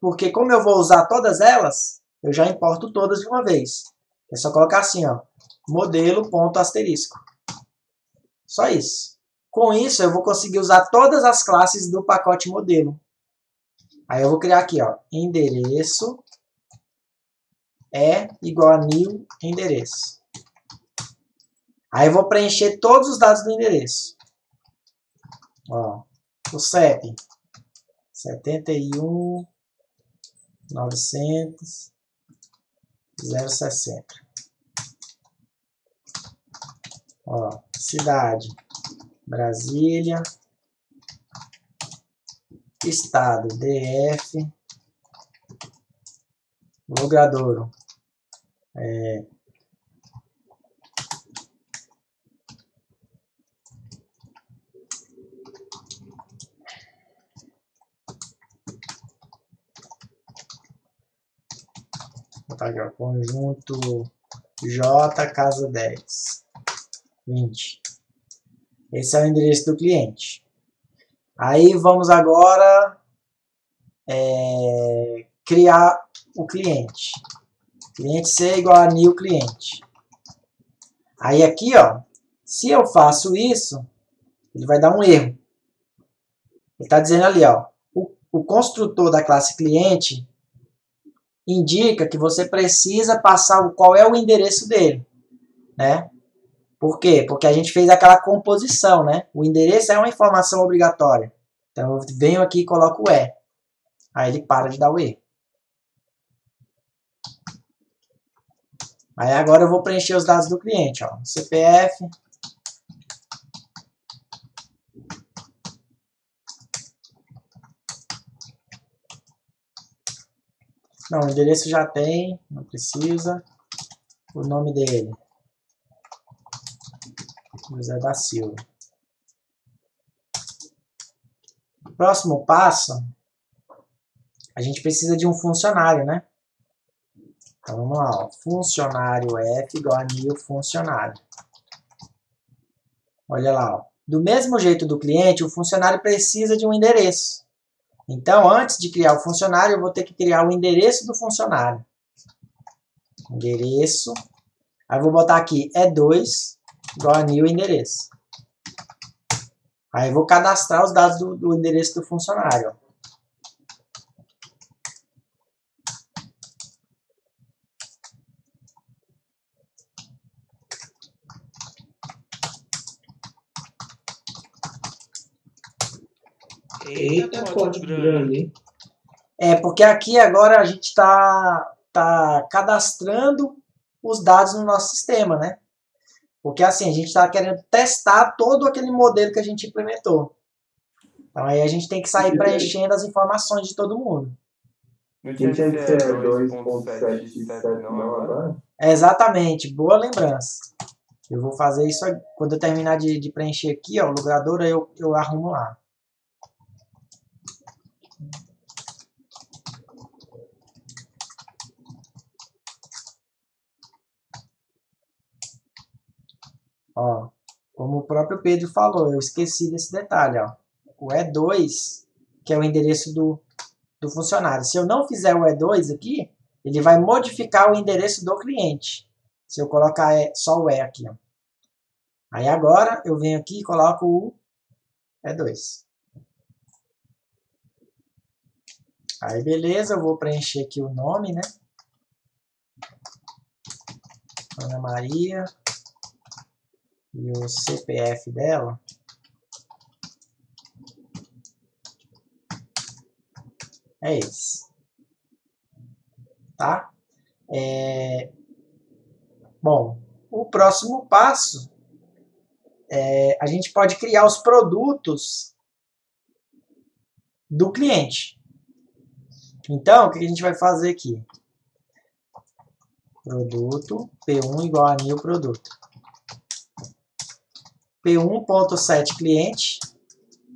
Porque como eu vou usar todas elas, eu já importo todas de uma vez. É só colocar assim, ó, modelo.asterisco. Só isso. Com isso, eu vou conseguir usar todas as classes do pacote modelo. Aí eu vou criar aqui, ó, endereço é igual a new endereço. Aí eu vou preencher todos os dados do endereço. Ó, o CEP 71 900 060. Ó, cidade Brasília, estado DF, logradouro vou botar aqui, ó, conjunto J casa 10 20. Esse é o endereço do cliente. Aí vamos agora criar o cliente. Cliente C igual a new cliente. Aí aqui, ó, se eu faço isso, ele vai dar um erro. Ele está dizendo ali, ó, o construtor da classe cliente indica que você precisa passar qual é o endereço dele, né? Por quê? Porque a gente fez aquela composição, né? O endereço é uma informação obrigatória. Então eu venho aqui e coloco o E. Aí ele para de dar o E. Aí agora eu vou preencher os dados do cliente, ó. CPF. Não, o endereço já tem, não precisa. O nome dele. José da Silva. Próximo passo, a gente precisa de um funcionário, né? Então vamos lá, ó. Funcionário F igual a new funcionário. Olha lá, ó. Do mesmo jeito do cliente, o funcionário precisa de um endereço. Então, antes de criar o funcionário, eu vou ter que criar o endereço do funcionário. Endereço. Aí eu vou botar aqui E2 igual a new endereço. Aí eu vou cadastrar os dados do endereço do funcionário. Eita, código grande, hein? Porque aqui agora a gente está cadastrando os dados no nosso sistema, né? Porque assim, a gente está querendo testar todo aquele modelo que a gente implementou. Então aí a gente tem que sair preenchendo as informações de todo mundo. Não tinha que ser 2.777 não agora? Exatamente, boa lembrança. Eu vou fazer isso quando eu terminar de preencher aqui, ó, o logradouro, eu arrumo lá. Ó, como o próprio Pedro falou, eu esqueci desse detalhe, ó. O E2, que é o endereço do funcionário. Se eu não fizer o E2 aqui, ele vai modificar o endereço do cliente. Se eu colocar só o E aqui, ó. Aí agora eu venho aqui e coloco o E2. Aí beleza, eu vou preencher aqui o nome, né? Ana Maria. e o CPF dela. É esse. Tá? Bom, o próximo passo a gente pode criar os produtos do cliente. Então, o que a gente vai fazer aqui? Produto, P1 igual a new produto. P1.set cliente,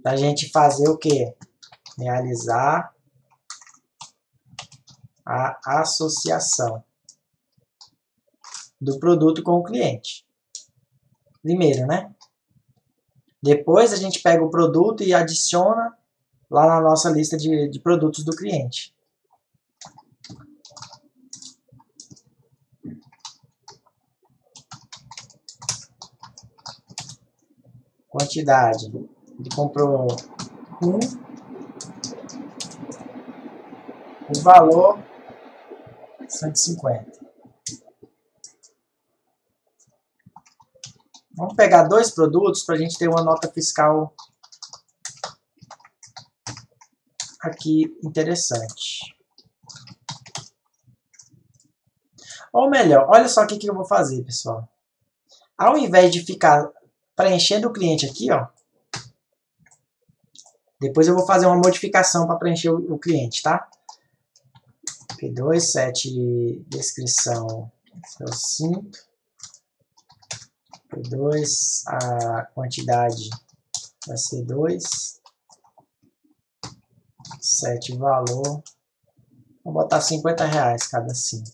para a gente fazer o quê? Realizar a associação do produto com o cliente. Primeiro, né? Depois a gente pega o produto e adiciona lá na nossa lista de produtos do cliente. Quantidade. Ele comprou 1. O valor 150. Vamos pegar 2 produtos para a gente ter uma nota fiscal aqui interessante. Ou melhor, olha só o que eu vou fazer, pessoal. Ao invés de ficar preenchendo o cliente aqui, ó, depois eu vou fazer uma modificação para preencher o cliente, tá? P2, 7, descrição, eu sinto. P2, a quantidade vai ser 2. 7 valor. Vou botar R$50 cada cinto.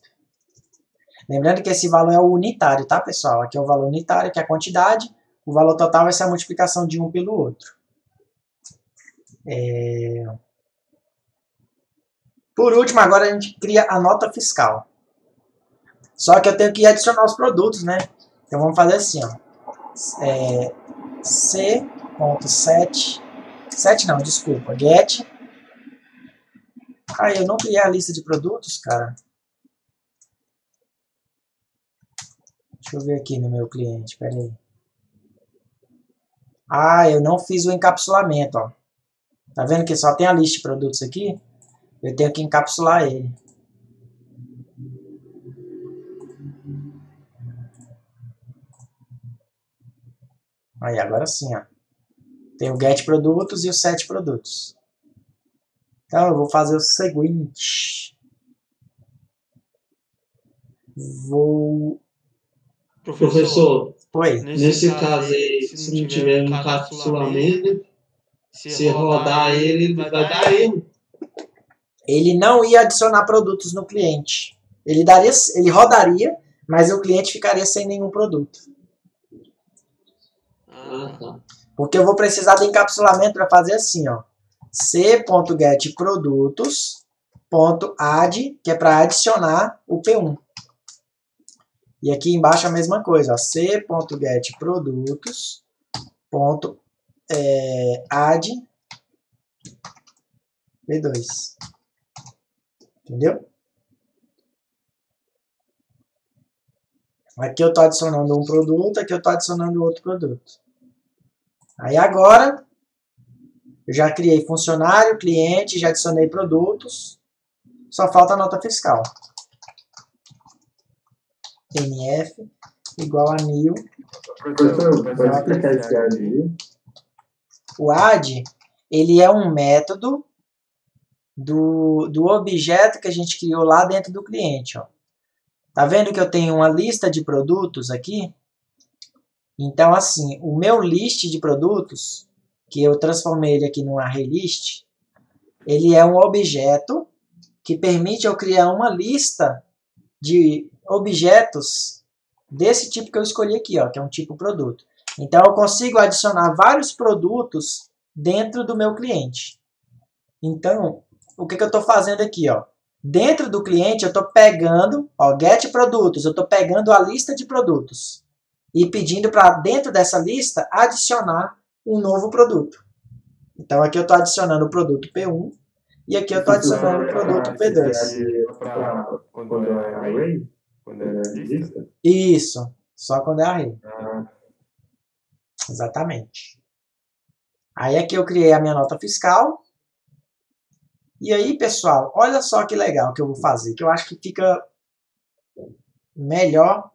Lembrando que esse valor é o unitário, tá, pessoal? Aqui é o valor unitário, que é a quantidade. O valor total vai ser a multiplicação de um pelo outro. Por último, agora a gente cria a nota fiscal. Só que eu tenho que adicionar os produtos, né? Então vamos fazer assim, ó. C.set. Set não, desculpa. Get. Eu não criei a lista de produtos, cara. Deixa eu ver aqui no meu cliente, pera aí. Eu não fiz o encapsulamento, ó. Tá vendo que só tem a lista de produtos aqui? Eu tenho que encapsular ele. Aí, agora sim, ó. Tem o get produtos e o set produtos. Então, eu vou fazer o seguinte. Professor, Oi. nesse caso aí, se não tiver um encapsulamento, se rodar ele, vai dar erro. Ele não ia adicionar produtos no cliente. Ele rodaria, mas o cliente ficaria sem nenhum produto. Tá. Porque eu vou precisar de encapsulamento para fazer assim, ó. c.getProdutos.add, que é para adicionar o P1. E aqui embaixo a mesma coisa, ó. c.getProdutos.add P2. Entendeu? Aqui eu estou adicionando um produto, aqui eu estou adicionando outro produto. Aí agora, eu já criei funcionário, cliente, já adicionei produtos, só falta a nota fiscal. NF igual a new. Pode explicar esse add? O add, ele é um método do objeto que a gente criou lá dentro do cliente, ó. Tá vendo que eu tenho uma lista de produtos aqui? Então, assim, o meu list de produtos, que eu transformei ele aqui num array list, ele é um objeto que permite eu criar uma lista de objetos desse tipo que eu escolhi aqui, ó, que é um tipo produto. Então, eu consigo adicionar vários produtos dentro do meu cliente. Então, o que eu estou fazendo aqui, ó? Dentro do cliente, eu estou pegando, ó, get produtos, eu estou pegando a lista de produtos e pedindo para dentro dessa lista adicionar um novo produto. Então aqui eu estou adicionando o produto P1 e aqui eu estou adicionando o produto P2. Quando é array? Quando é lista? Isso, só quando é array. Exatamente. Aí aqui eu criei a minha nota fiscal. E aí, pessoal, olha só que legal que eu vou fazer, que eu acho que fica melhor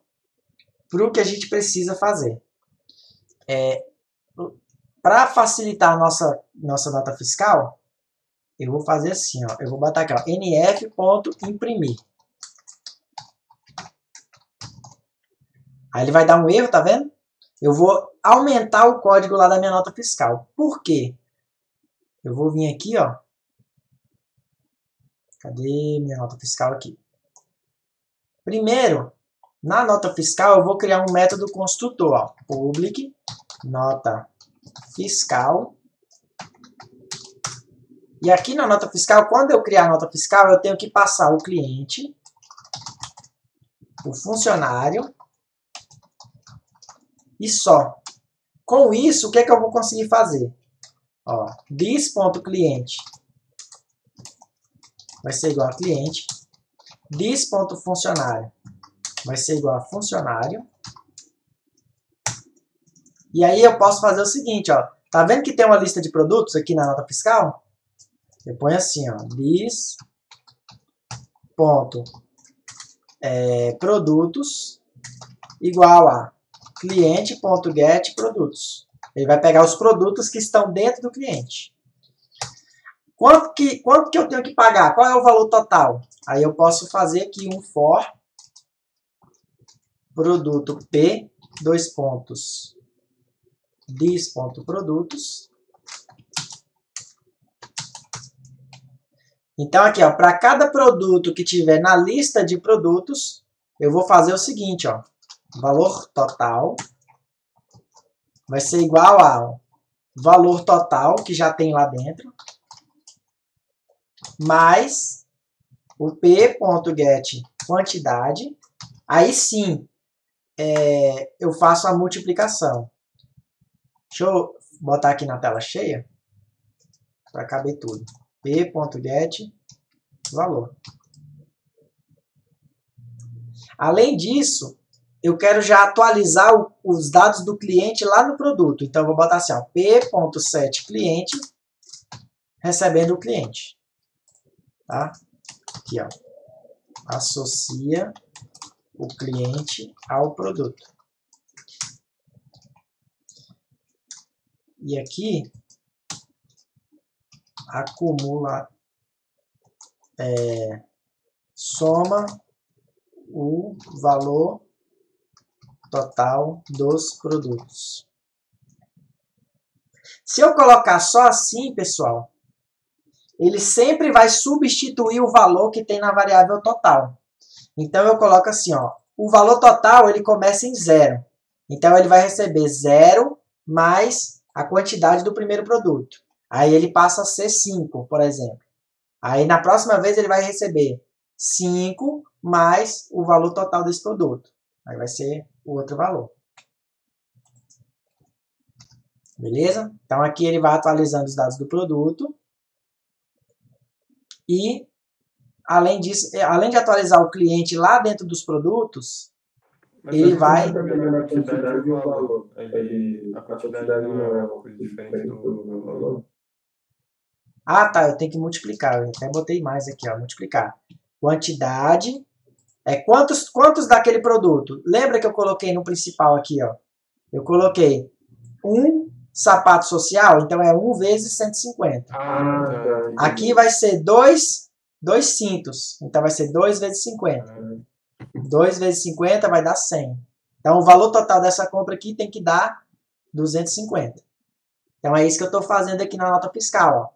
para o que a gente precisa fazer. Para facilitar a nossa nota fiscal, eu vou fazer assim, ó, eu vou botar aqui, ó, nf.imprimir. Aí ele vai dar um erro, tá vendo? Eu vou aumentar o código lá da minha nota fiscal. Por quê? Eu vou vir aqui, ó. Cadê minha nota fiscal aqui? Primeiro, na nota fiscal, eu vou criar um método construtor, ó, public nota fiscal. E aqui na nota fiscal, quando eu criar a nota fiscal, eu tenho que passar o cliente, o funcionário e só. Com isso, o que é que eu vou conseguir fazer? Ó, this.cliente vai ser igual a cliente. This.funcionário vai ser igual a funcionário. E aí eu posso fazer o seguinte, ó. Tá vendo que tem uma lista de produtos aqui na nota fiscal? Eu ponho assim, ó. This.produtos igual a cliente.getProdutos. Ele vai pegar os produtos que estão dentro do cliente. Quanto que eu tenho que pagar? Qual é o valor total? Aí eu posso fazer aqui um for produto P, this.produtos. Então aqui, ó, para cada produto que tiver na lista de produtos, eu vou fazer o seguinte, ó. Valor total vai ser igual ao valor total que já tem lá dentro, mais o p.get quantidade. Aí sim, eu faço a multiplicação. Deixa eu botar aqui na tela cheia para caber tudo. p.get valor. Além disso, eu quero já atualizar os dados do cliente lá no produto. Então, eu vou botar assim, ó, p.set cliente recebendo o cliente. Tá? Aqui, ó. Associa o cliente ao produto. E aqui, acumula, soma o valor total dos produtos. Se eu colocar só assim, pessoal, ele sempre vai substituir o valor que tem na variável total. Então, eu coloco assim, ó, o valor total ele começa em 0. Então, ele vai receber 0 mais a quantidade do primeiro produto. Aí, ele passa a ser 5, por exemplo. Aí, na próxima vez, ele vai receber 5 mais o valor total desse produto. Aí, vai ser o outro valor. Beleza? Então, aqui ele vai atualizando os dados do produto. E, além disso, além de atualizar o cliente lá dentro dos produtos, ele vai... A quantidade e o valor. A quantidade não é uma coisa diferente do valor? Ah, tá, eu tenho que multiplicar. Eu até botei mais aqui, ó, multiplicar. Quantidade é quantos daquele produto. Lembra que eu coloquei no principal aqui, ó? Eu coloquei um sapato social, então é 1 vezes 150. Ah, tá. Aqui vai ser dois cintos, então vai ser 2 vezes 50. 2 vezes 50 vai dar 100. Então, o valor total dessa compra aqui tem que dar 250. Então, é isso que eu estou fazendo aqui na nota fiscal, ó.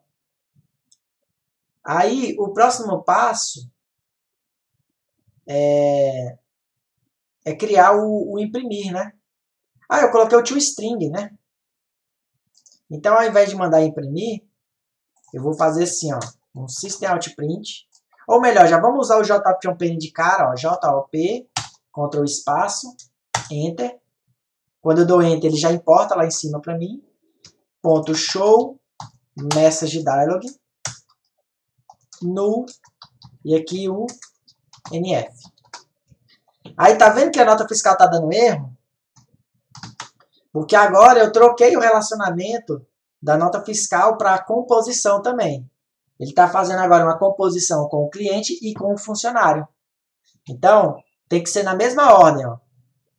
Aí, o próximo passo é criar o imprimir, né? Ah, eu coloquei o toString, né? Então, ao invés de mandar imprimir, eu vou fazer assim, ó, um system.out.print. Ou melhor, já vamos usar o JOP de cara, ó, JOP, Ctrl espaço, Enter. Quando eu dou Enter, ele já importa lá em cima para mim. Ponto show, message dialog, null, e aqui o NF. Aí tá vendo que a nota fiscal tá dando erro? Porque agora eu troquei o relacionamento da nota fiscal para a composição também. Ele está fazendo agora uma composição com o cliente e com o funcionário. Então, tem que ser na mesma ordem, ó.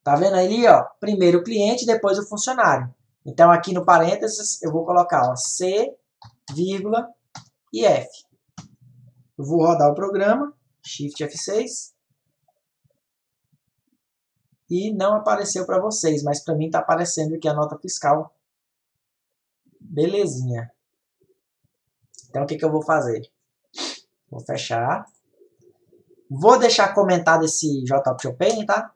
Tá vendo ali, ó? Primeiro o cliente, depois o funcionário. Então, aqui no parênteses, eu vou colocar, ó, C, vírgula e F. Eu vou rodar o programa, Shift F6. E não apareceu para vocês, mas para mim está aparecendo aqui a nota fiscal. Belezinha. Então, o que eu vou fazer? Vou fechar. Vou deixar comentado esse JOptionPane, tá?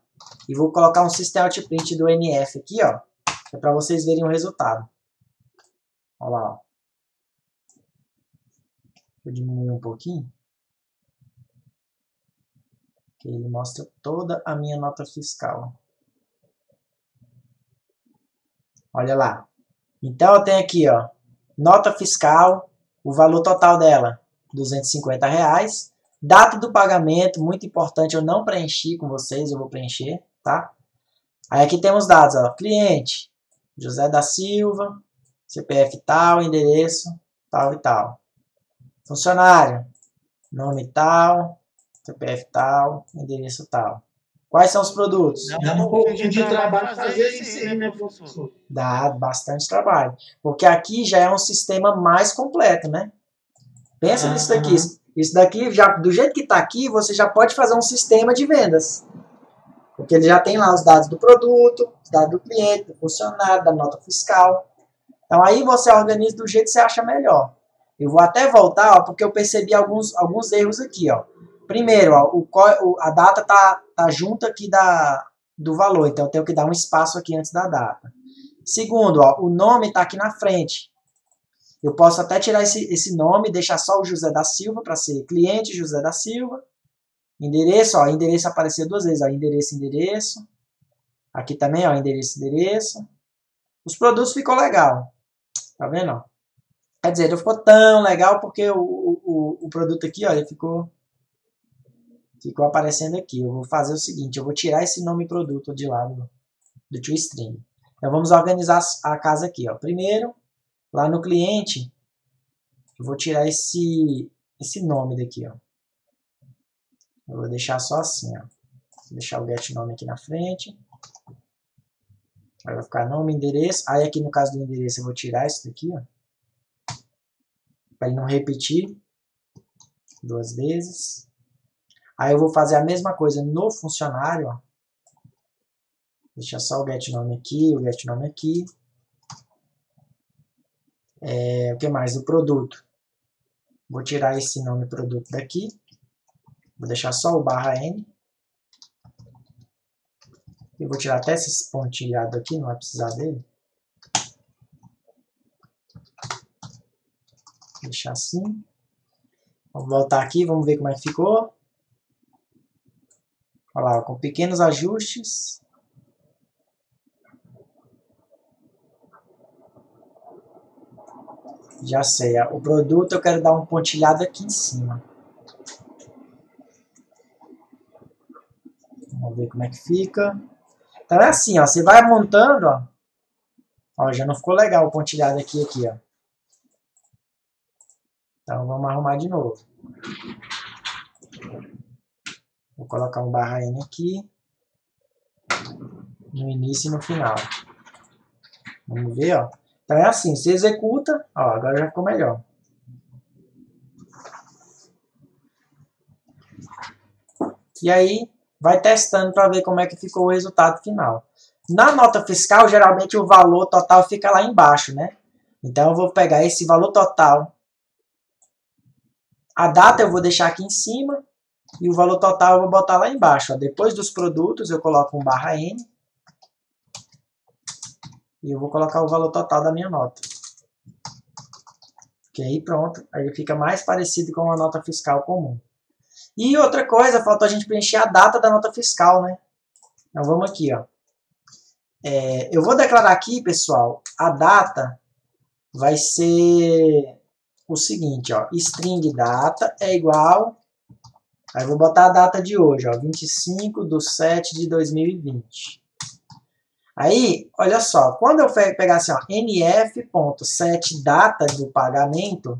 E vou colocar um SystemOutPrint do NF aqui, ó. É para vocês verem o resultado. Olha lá, ó. Vou diminuir um pouquinho. Que ele mostra toda a minha nota fiscal. Olha lá. Então, eu tenho aqui, ó, nota fiscal, o valor total dela, R$250. Data do pagamento, muito importante, eu não preenchi com vocês, eu vou preencher, tá? Aí aqui temos dados, ó, cliente, José da Silva, CPF tal, endereço tal e tal. Funcionário, nome tal, CPF tal, endereço tal. Quais são os produtos? Dá um pouquinho de trabalho fazer isso aí, né, professor? Dá bastante trabalho. Porque aqui já é um sistema mais completo, né? Pensa nisso daqui. Isso daqui, já, do jeito que está aqui, você já pode fazer um sistema de vendas. Porque ele já tem lá os dados do produto, os dados do cliente, do funcionário, da nota fiscal. Então aí você organiza do jeito que você acha melhor. Eu vou até voltar, ó, porque eu percebi alguns erros aqui, ó. Primeiro, ó, a data tá junto aqui do valor, então eu tenho que dar um espaço aqui antes da data. Segundo, ó, o nome está aqui na frente. Eu posso até tirar esse nome e deixar só o José da Silva para ser cliente José da Silva. Endereço, ó, endereço apareceu duas vezes, ó, endereço, endereço. Aqui também, ó, endereço, endereço. Os produtos ficou legal. Tá vendo, ó? Quer dizer, não ficou tão legal porque o produto aqui, ó, ele ficou aparecendo aqui. Eu vou fazer o seguinte, eu vou tirar esse nome produto de lá do ToString. Então vamos organizar a casa aqui, ó. Primeiro, lá no cliente, eu vou tirar esse nome daqui, ó. Eu vou deixar só assim, ó. Vou deixar o getNome aqui na frente. Aí vai ficar nome, endereço. Aí aqui no caso do endereço eu vou tirar isso daqui, ó. Para ele não repetir duas vezes. Aí eu vou fazer a mesma coisa no funcionário, ó. Deixa só o getNome aqui, o getNome aqui. O que mais? O produto. Vou tirar esse nome produto daqui. Vou deixar só o /N. Eu vou tirar até esse pontilhado aqui, não vai precisar dele. Vou deixar assim. Vamos voltar aqui, vamos ver como é que ficou. Olha lá, com pequenos ajustes. Já sei, o produto eu quero dar um pontilhado aqui em cima. Vamos ver como é que fica. Então é assim, ó, você vai montando, ó. Ó, já não ficou legal o pontilhado aqui, ó. Então vamos arrumar de novo. Vou colocar um /N aqui. No início e no final. Vamos ver, ó. Então é assim, você executa, ó, agora já ficou melhor. E aí, vai testando para ver como é que ficou o resultado final. Na nota fiscal, geralmente o valor total fica lá embaixo, né? Então eu vou pegar esse valor total. A data eu vou deixar aqui em cima e o valor total eu vou botar lá embaixo. Ó. Depois dos produtos eu coloco um /N. E eu vou colocar o valor total da minha nota. Ok, pronto. Aí fica mais parecido com uma nota fiscal comum. E outra coisa, faltou a gente preencher a data da nota fiscal, né? Então vamos aqui, ó. Eu vou declarar aqui, pessoal, a data vai ser o seguinte, ó. String data é igual... Aí eu vou botar a data de hoje, ó. 25/7/2020. Aí, olha só, quando eu pegar assim, ó, nf.setData do pagamento,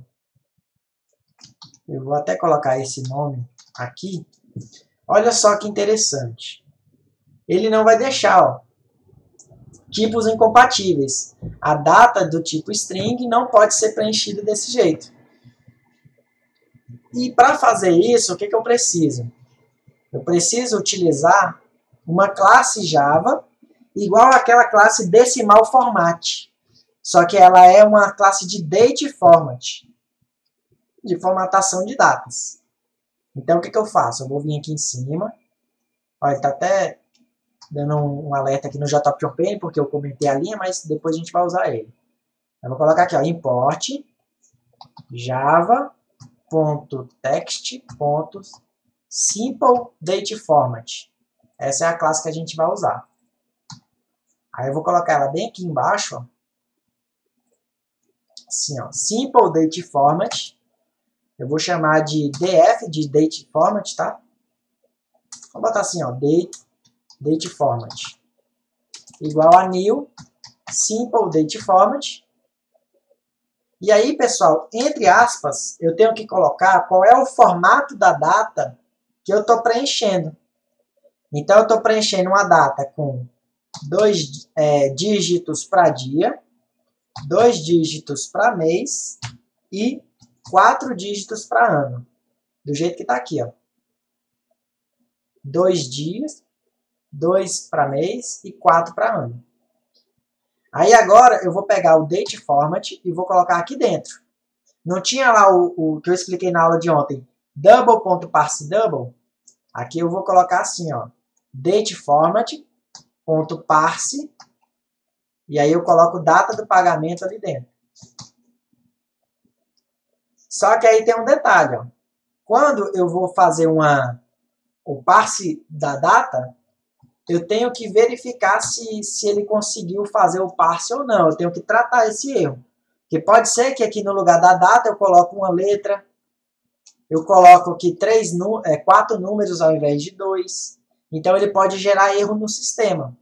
eu vou até colocar esse nome aqui. Olha só que interessante. Ele não vai deixar, ó, tipos incompatíveis. A data do tipo string não pode ser preenchida desse jeito. E para fazer isso, o que eu preciso? Eu preciso utilizar uma classe Java igual àquela classe decimal format. Só que ela é uma classe de date format, de formatação de datas. Então, o que eu faço? Eu vou vir aqui em cima. Olha, ele está até dando um alerta aqui no JPoint, porque eu comentei a linha, mas depois a gente vai usar ele. Eu vou colocar aqui, ó, import java.text.simpleDateFormat. Essa é a classe que a gente vai usar. Aí eu vou colocar ela bem aqui embaixo, ó. Assim, ó, simpleDateFormat. Eu vou chamar de df, de DateFormat, tá? Vou botar assim, ó, DateFormat. Igual a new simpleDateFormat. E aí, pessoal, entre aspas, eu tenho que colocar qual é o formato da data que eu estou preenchendo. Então, eu estou preenchendo uma data com 2 dígitos para dia, 2 dígitos para mês e 4 dígitos para ano. Do jeito que está aqui, ó. 2 dias, 2 para mês e 4 para ano. Aí agora eu vou pegar o date format e vou colocar aqui dentro. Não tinha lá o que eu expliquei na aula de ontem, double.parseDouble? Aqui eu vou colocar assim, ó, dateFormat.parse, e aí eu coloco data do pagamento ali dentro. Só que aí tem um detalhe, ó. Quando eu vou fazer o parse da data, eu tenho que verificar se ele conseguiu fazer o parse ou não. Eu tenho que tratar esse erro. Porque pode ser que aqui no lugar da data eu coloco uma letra, eu coloco aqui 4 números ao invés de 2. Então ele pode gerar erro no sistema.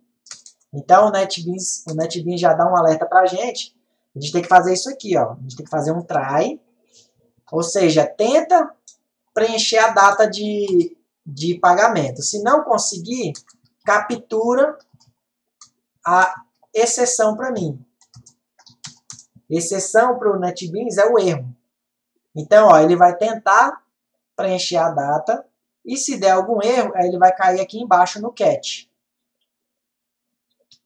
Então o NetBeans já dá um alerta para a gente. A gente tem que fazer isso aqui, ó. A gente tem que fazer um try. Ou seja, tenta preencher a data de pagamento. Se não conseguir, captura a exceção para mim. Exceção para o NetBeans é o erro. Então, ó, ele vai tentar preencher a data e se der algum erro, aí ele vai cair aqui embaixo no catch.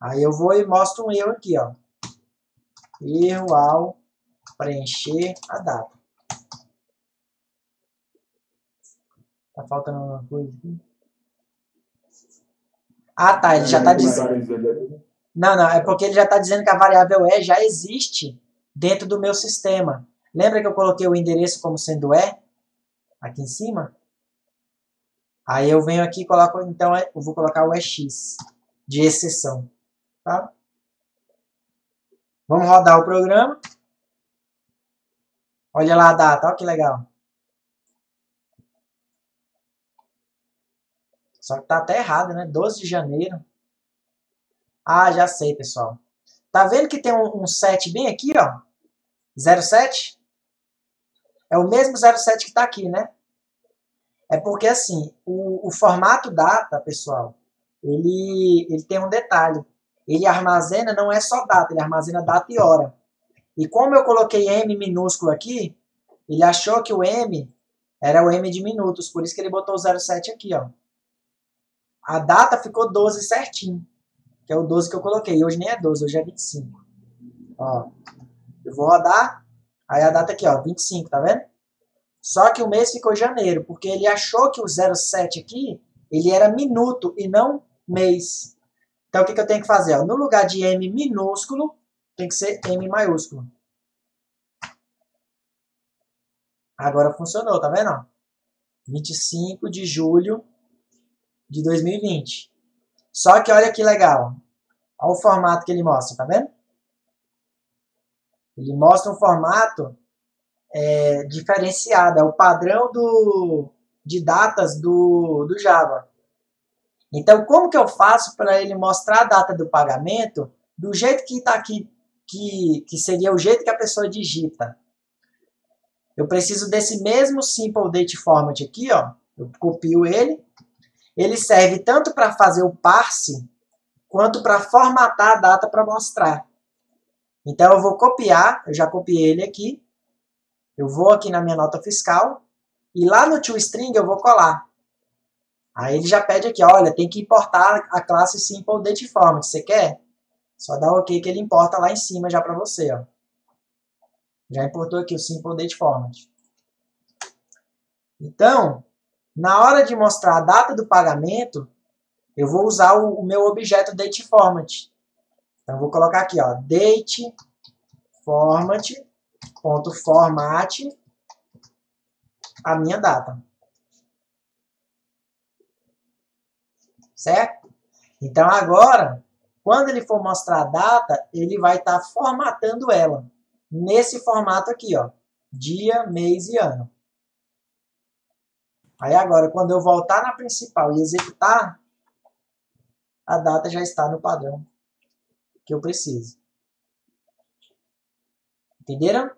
Aí eu vou e mostro um erro aqui, ó. Erro ao preencher a data. Tá faltando alguma coisa aqui? Ah, tá, ele já está dizendo... Não, é porque ele já está dizendo que a variável E já existe dentro do meu sistema. Lembra que eu coloquei o endereço como sendo E? Aqui em cima? Aí eu venho aqui e coloco, então eu vou colocar o EX de exceção. Tá? Vamos rodar o programa. Olha lá a data, olha que legal. Só que tá até errado, né? 12 de janeiro. Ah, já sei, pessoal. Tá vendo que tem um 7 bem aqui, ó? 07? É o mesmo 07 que tá aqui, né? É porque, assim, o formato data, pessoal, ele tem um detalhe. Ele armazena, não é só data, ele armazena data e hora. E como eu coloquei M minúsculo aqui, ele achou que o M era o M de minutos, por isso que ele botou o 07 aqui, ó. A data ficou 12 certinho, que é o 12 que eu coloquei. Hoje nem é 12, hoje é 25. Ó, eu vou rodar, aí a data aqui, ó, 25, tá vendo? Só que o mês ficou janeiro, porque ele achou que o 07 aqui, ele era minuto e não mês. Então, o que eu tenho que fazer? Ó, no lugar de M minúsculo, tem que ser M maiúsculo. Agora funcionou, tá vendo? 25 de julho de 2020. Só que olha que legal. Olha o formato que ele mostra, tá vendo? Ele mostra um formato diferenciado. É o padrão de datas do Java. Então, como que eu faço para ele mostrar a data do pagamento do jeito que está aqui, que seria o jeito que a pessoa digita? Eu preciso desse mesmo Simple Date Format aqui, ó. Eu copio ele. Ele serve tanto para fazer o parse, quanto para formatar a data para mostrar. Então, eu vou copiar, eu já copiei ele aqui. Eu vou aqui na minha nota fiscal. E lá no toString eu vou colar. Aí ele já pede aqui, olha, tem que importar a classe Simple Date Format. Você quer? Só dá OK que ele importa lá em cima já para você, ó. Já importou aqui o Simple Date Format. Então, na hora de mostrar a data do pagamento, eu vou usar o meu objeto DateFormat. Então, eu vou colocar aqui, ó, DateFormat.format a minha data. Certo? Então, agora, quando ele for mostrar a data, ele vai estar formatando ela. Nesse formato aqui, ó, dia, mês e ano. Aí agora, quando eu voltar na principal e executar, a data já está no padrão que eu preciso. Entenderam?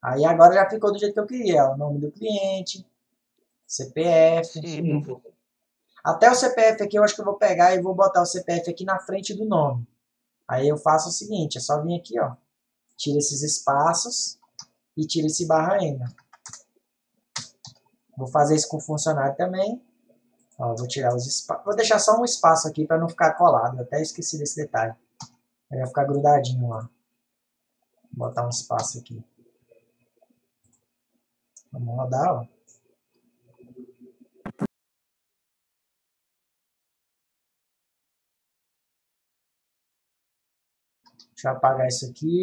Aí agora já ficou do jeito que eu queria. Ó, o nome do cliente, CPF. Sim. Até o CPF aqui eu acho que eu vou pegar e vou botar o CPF aqui na frente do nome. Aí eu faço o seguinte, é só vir aqui, ó. Tira esses espaços e tira esse _n. Vou fazer isso com o funcionário também. Ó, vou tirar os espaços. Vou deixar só um espaço aqui para não ficar colado. Eu até esqueci desse detalhe. Vai ficar grudadinho lá. Vou botar um espaço aqui. Vamos rodar, ó. Deixa eu apagar isso aqui.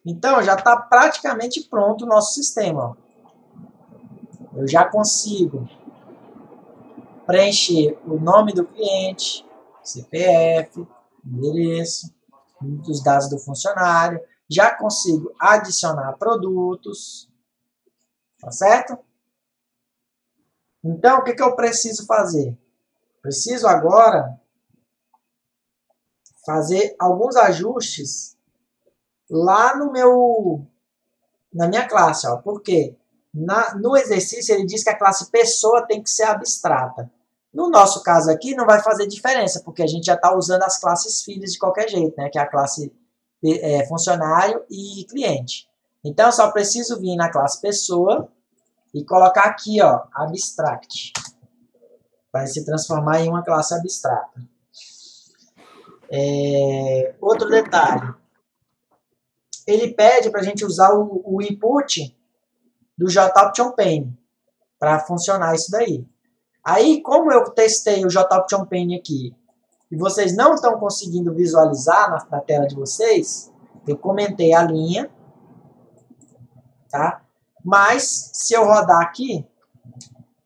Então, já está praticamente pronto o nosso sistema, ó. Eu já consigo preencher o nome do cliente, CPF, endereço, os dados do funcionário. Já consigo adicionar produtos. Tá certo? Então, o que eu preciso fazer? Preciso agora fazer alguns ajustes lá na minha classe. Ó. Por quê? No exercício, ele diz que a classe pessoa tem que ser abstrata. No nosso caso aqui, não vai fazer diferença, porque a gente já está usando as classes filhas de qualquer jeito, né? Que é a classe funcionário e cliente. Então, eu só preciso vir na classe pessoa e colocar aqui, ó, abstract. Vai se transformar em uma classe abstrata. Outro detalhe. Ele pede para a gente usar o input do JOptionPane para funcionar isso daí. Aí, como eu testei o JOptionPane aqui e vocês não estão conseguindo visualizar na tela de vocês, eu comentei a linha, tá? Mas, se eu rodar aqui,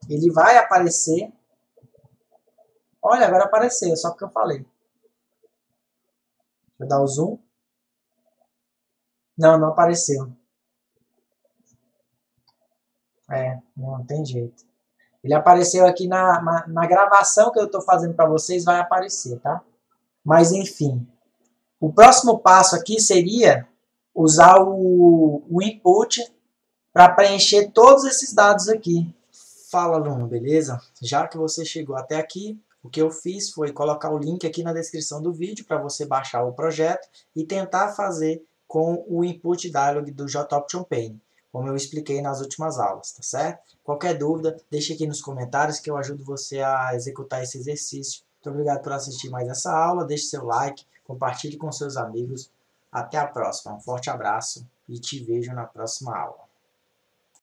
ele vai aparecer. Olha, agora apareceu, só porque eu falei. Vou dar o zoom. Não apareceu. Não tem jeito. Ele apareceu aqui na gravação que eu estou fazendo para vocês, vai aparecer, tá? Mas, enfim. O próximo passo aqui seria usar o input para preencher todos esses dados aqui. Fala, aluno, beleza? Já que você chegou até aqui, o que eu fiz foi colocar o link aqui na descrição do vídeo para você baixar o projeto e tentar fazer com o input dialog do JOptionPane, como eu expliquei nas últimas aulas, tá certo? Qualquer dúvida, deixe aqui nos comentários que eu ajudo você a executar esse exercício. Muito obrigado por assistir mais essa aula, deixe seu like, compartilhe com seus amigos. Até a próxima, um forte abraço e te vejo na próxima aula.